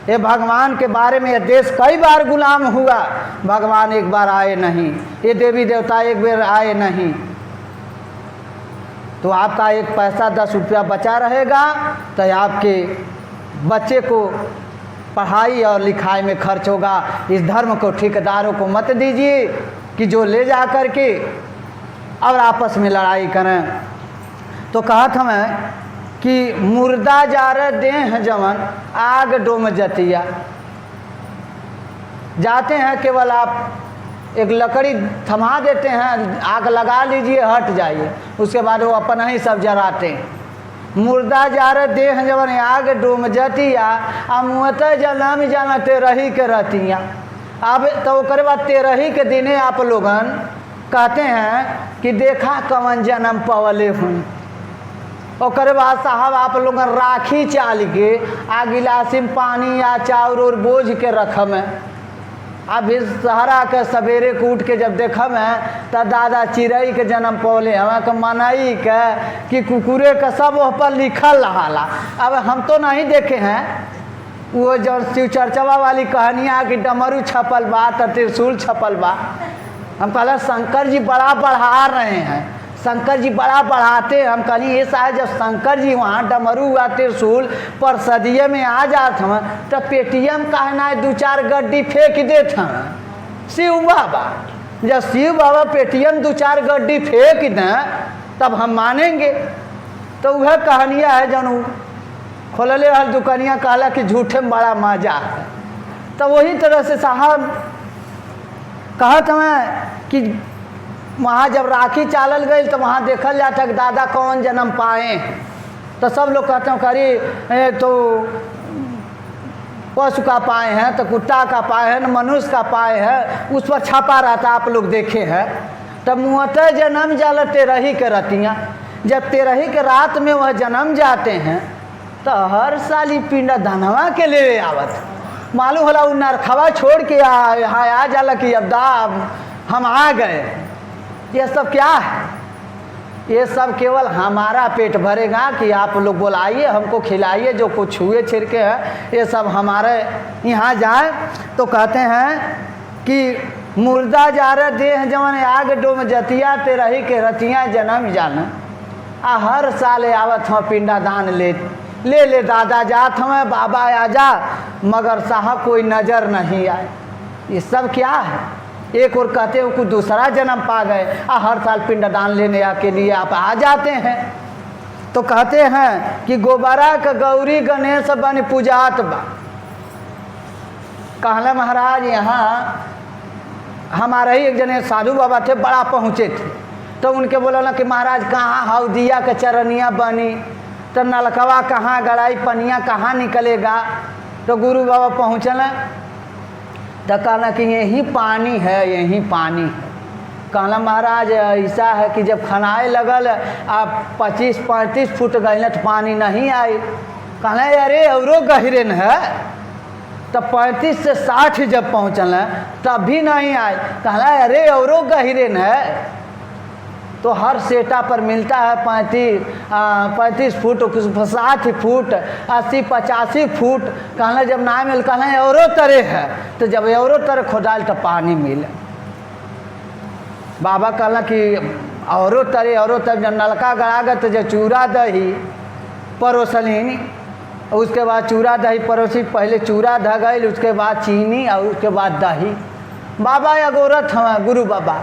ये भगवान के बारे में यह देश कई बार गुलाम हुआ, भगवान एक बार आए नहीं, ये देवी देवता एक बार आए नहीं। तो आपका 1 पैसा 10 रुपया बचा रहेगा तो आपके बच्चे को पढ़ाई और लिखाई में खर्च होगा। इस धर्म को ठेकेदारों को मत दीजिए कि जो ले जा कर के और आपस में लड़ाई करें। तो कहा था मैं कि मुर्दा जार देह जवन आग डोम जतिया। जाते हैं केवल आप एक लकड़ी थमा देते हैं, आग लगा लीजिए, हट जाइए, उसके बाद वो अपना ही सब जलाते हैं। मुर्दा जार देह जवन आग डोम जतिया आ मुँत जलम जाना तेरही के रहतिया। अब तो ओकर बाद 13 के दिने आप लोगन कहते हैं कि देखा कवन जन्म पवले हूँ। ओकर बाद साहब आप लोग राखी चाल के आ गिलासी में पानी या चाउर और बोझ के रखम है। अब इस सहरा के सवेरे को उठ के जब देखम है तो दादा चिड़ई के जन्म पौले हमें के मनई के कि कुकुरे का सब वह पर लिखल रहा। अब हम तो नहीं देखे हैं वो जो शिव चर्चवा वाली कहानियाँ कि डमरू छपल बा तो त्रिशूल छपल बा। हम कहला शंकर जी बड़ा बढ़ा रहे हैं, शंकर जी बड़ा बढ़ाते। हम कहली ये शायद जब शंकर जी वहाँ डमरू हुआ त्रिशूल पर सदिये में आ जात हम तो पेटीएम कहना 2-4 गड्डी फेंक देते हम शिव बाबा। जब शिव बाबा पेटीएम 2-4 गड्डी फेंक दें तब हम मानेंगे। तो वह कहानियाँ है जनू खोलले हर दुकानिया कहला कि झूठे में बड़ा मजा है। तो वही तरह से साहब कहा था मैं कि वहाँ जब राखी चालल गई तो वहाँ देखल जाता कि दादा कौन जन्म पाए। तो सब लोग कहते हैं करी तो पशु का पाए हैं, तो कुत्ता का पाए हैं, न मनुष्य का पाए हैं, उस पर छापा रहता आप लोग देखे हैं। तब मुँत जन्म जल 13 के रतियाँ। जब 13 के रात में वह जन्म जाते हैं तो हर साल ही पिंड धनवा के ले आवत। मालूम होला उ नरखवा छोड़ के यहाँ आ जाला कि अब दा हम आ गए। ये सब क्या है? ये सब केवल हमारा पेट भरेगा कि आप लोग बुलाइए हमको खिलाइए, जो कुछ छुए छिड़के हैं ये सब हमारे यहाँ जाए। तो कहते हैं कि मुर्दा जार देह जवन आग डोम जतिया 13 के रतिया जन्म जान। आ हर साल आवत हम पिंडा दान ले दादा जात हमें बाबा आजा, मगर साहब कोई नज़र नहीं आए। ये सब क्या है? एक और कहते हो कुछ दूसरा जन्म पा गए, हर साल पिंडदान लेने के लिए आप आ जाते हैं। तो कहते हैं कि गोबरा का गौरी गणेश बन पूजात बा। कहला महाराज यहाँ हमारे ही एक जने साधु बाबा थे, बड़ा पहुँचे थे। तो उनके बोला कि महाराज कहाँ हौदिया के चरनिया बनी, तो नलकवा कहाँ गड़ाई, पनिया कहाँ निकलेगा। तो गुरु बाबा पहुँचल तो कहना कि यही पानी है, यही पानी है। कहला महाराज ऐसा है कि जब खनाए लगल आप 25-35 फुट गए तो पानी नहीं आई। कहना अरे औरो गहरे न है। तो 35 से 60 जब पहुँचल तब भी नहीं आए। कहला अरे औरो गहरे न है। तो हर सेटा पर मिलता है 35 फुट, 60 फुट, 80-85 फुट। कहना जब ना मिल कहना औरो तरह है। तो जब औरो तरह खोदाल तो पानी मिले। बाबा कहला कि औरो तरह जब नलका गड़ा गए तो जब चूरा दही परोसलीन, उसके बाद चूरा दही परोसी, पहले चूरा ध गई, उसके बाद चीनी और उसके बाद दही। बाबा अगोरत हमें गुरु बाबा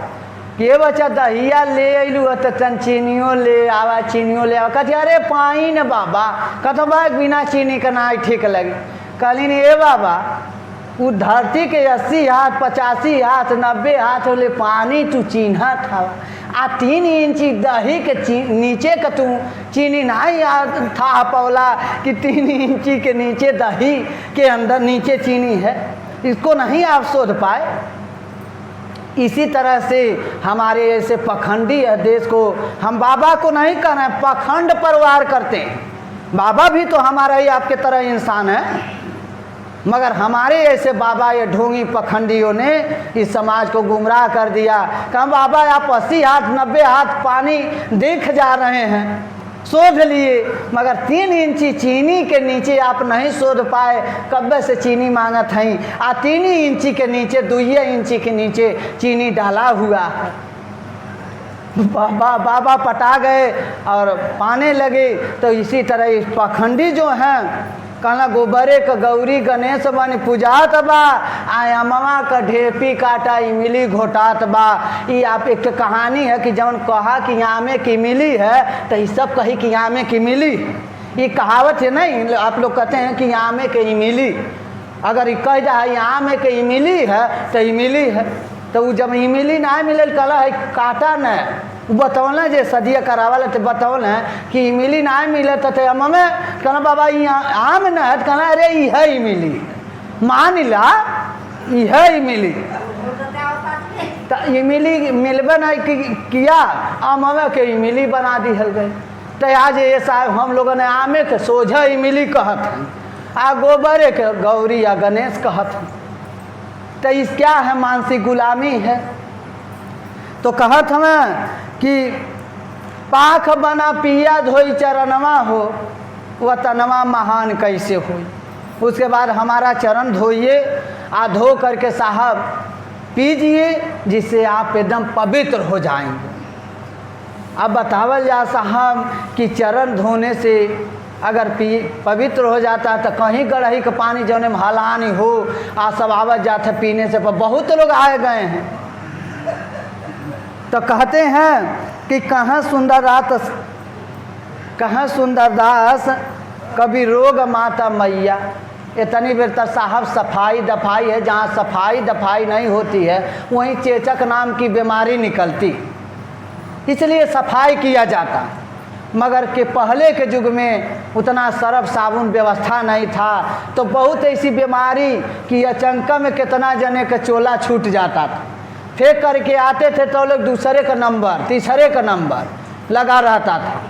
के बच्चा दहिया ले अलू तो तन चीनियों ले आवा, चीनियों ले आवा। कहते अरे पाई न बाबा। कहते बा बिना चीनी का ना ठीक लगे। कहली नहीं ए बाबा वो धरती के 80 हाथ 85 हाथ 90 हाथ होले पानी तू चिन्ह था। आ 3 इंची दही के नीचे का तू चीनी नहीं था पौला कि 3 इंची के नीचे दही के अंदर नीचे चीनी है, इसको नहीं आप शोध पाए। इसी तरह से हमारे ऐसे पखंडी देश को हम बाबा को नहीं कह रहे हैं, पखंड परवार करते हैं। बाबा भी तो हमारा ही आपके तरह इंसान है। मगर हमारे ऐसे बाबा ये ढोंगी पखंडियों ने इस समाज को गुमराह कर दिया। कहा बाबा आप 80 हाथ 90 हाथ पानी देख जा रहे हैं, शोध लिए, मगर 3 इंची चीनी के नीचे आप नहीं शोध पाए। कब से चीनी मांगत हैं, 3 इंची के नीचे 2 इंची के नीचे चीनी डाला हुआ है। बाबा पटा गए और पाने लगे। तो इसी तरह इस पाखंडी जो हैं कहना गोबरे का गौरी गणेश बन पूजात बा, आया ममा का ढेपी काटा इमली घोटात बा। ये आप एक कहानी है कि जब कहा कि आमे की मिली है तो ये सब कही कि आमे की मिली। ये कहावत है नहीं, आप लोग कहते हैं कि आमे के इमली, अगर ये कह जाए आमे के इमली है तो इमली है। तो जब इमली ना मिले कला है काटा न बतौल जे सदिया करावल तो बतौल कि इमली ना मिले तो मम्मी कहना बाबा आम न है, कहना अरे यह इमली मान ला यह इमली। तो इमली मिलबे नहीं किया, मम्मी के इमली बना दी हल गई। तो आज ये साहब हम लोगों ने आमे के सोझा इमली कहत हैं, गोबरे के गौरी या गणेश कहत हैं। तो इस क्या है, मानसिक गुलामी है। तो कहत हमें कि पाख बना पिया धोई चरणवा हो, वह तनवा महान कैसे होई। उसके बाद हमारा चरण धोइए, धो करके साहब पीजिए, जिससे आप एकदम पवित्र हो जाएंगे। अब बतावल जा साहब कि चरण धोने से अगर पवित्र हो जाता है तो कहीं गढ़ही का पानी जौने में हलानी हो सब आवत जाते पीने से, पर बहुत लोग आए गए हैं। तो कहते हैं कि कहाँ सुंदरदास कभी रोग माता मैया। इतनी बेर तक साहब सफाई दफाई है, जहाँ सफाई दफाई नहीं होती है वहीं चेचक नाम की बीमारी निकलती, इसलिए सफाई किया जाता। मगर के पहले के युग में उतना सरफ साबुन व्यवस्था नहीं था, तो बहुत ऐसी बीमारी कि अचंका में कितना जने का चोला छूट जाता था। फेंक करके आते थे तो लोग दूसरे का नंबर तीसरे का नंबर लगा रहता था।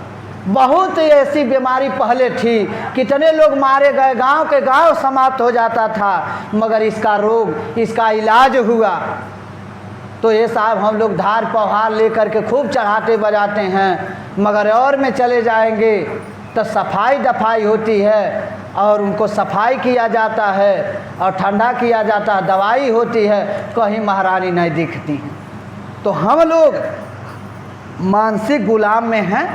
बहुत ऐसी बीमारी पहले थी, कितने लोग मारे गए, गांव के गांव समाप्त हो जाता था। मगर इसका रोग, इसका इलाज हुआ। तो ये साहब हम लोग धार पौहार लेकर के खूब चढ़ाते बजाते हैं, मगर और में चले जाएंगे तो सफाई दफाई होती है और उनको सफाई किया जाता है और ठंडा किया जाता है, दवाई होती है, कहीं महारानी नहीं दिखती हैं। तो हम लोग मानसिक गुलाम में हैं,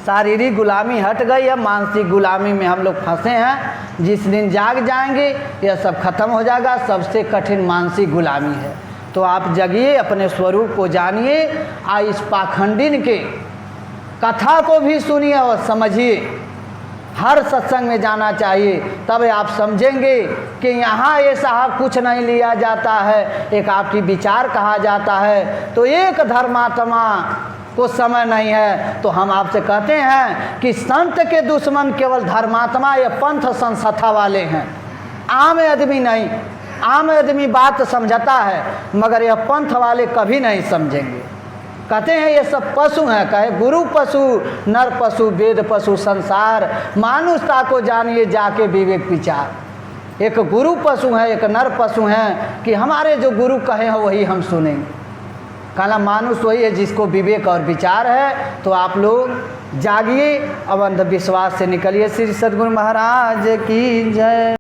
शारीरिक गुलामी हट गई है, मानसिक गुलामी में हम लोग फंसे हैं। जिस दिन जाग जाएंगे यह सब खत्म हो जाएगा। सबसे कठिन मानसिक गुलामी है। तो आप जगिए, अपने स्वरूप को जानिए, इस पाखंडिन के कथा को भी सुनिए और समझिए। हर सत्संग में जाना चाहिए, तब आप समझेंगे कि यहाँ ये साहब कुछ नहीं लिया जाता है, एक आपकी विचार कहा जाता है। तो एक धर्मात्मा को समय नहीं है। तो हम आपसे कहते हैं कि संत के दुश्मन केवल धर्मात्मा या पंथ संस्था वाले हैं, आम आदमी नहीं। आम आदमी बात समझता है, मगर यह पंथ वाले कभी नहीं समझेंगे। कहते हैं ये सब पशु हैं, कहे गुरु पशु नर पशु वेद पशु संसार, मानुषता को जानिए जाके विवेक विचार। एक गुरु पशु है, एक नर पशु हैं कि हमारे जो गुरु कहे हैं वही हम सुनेंगे। कहना मानुष वही है जिसको विवेक और विचार है। तो आप लोग जागिए, अब अंधविश्वास से निकलिए। श्री सद्गुरु महाराज की जय।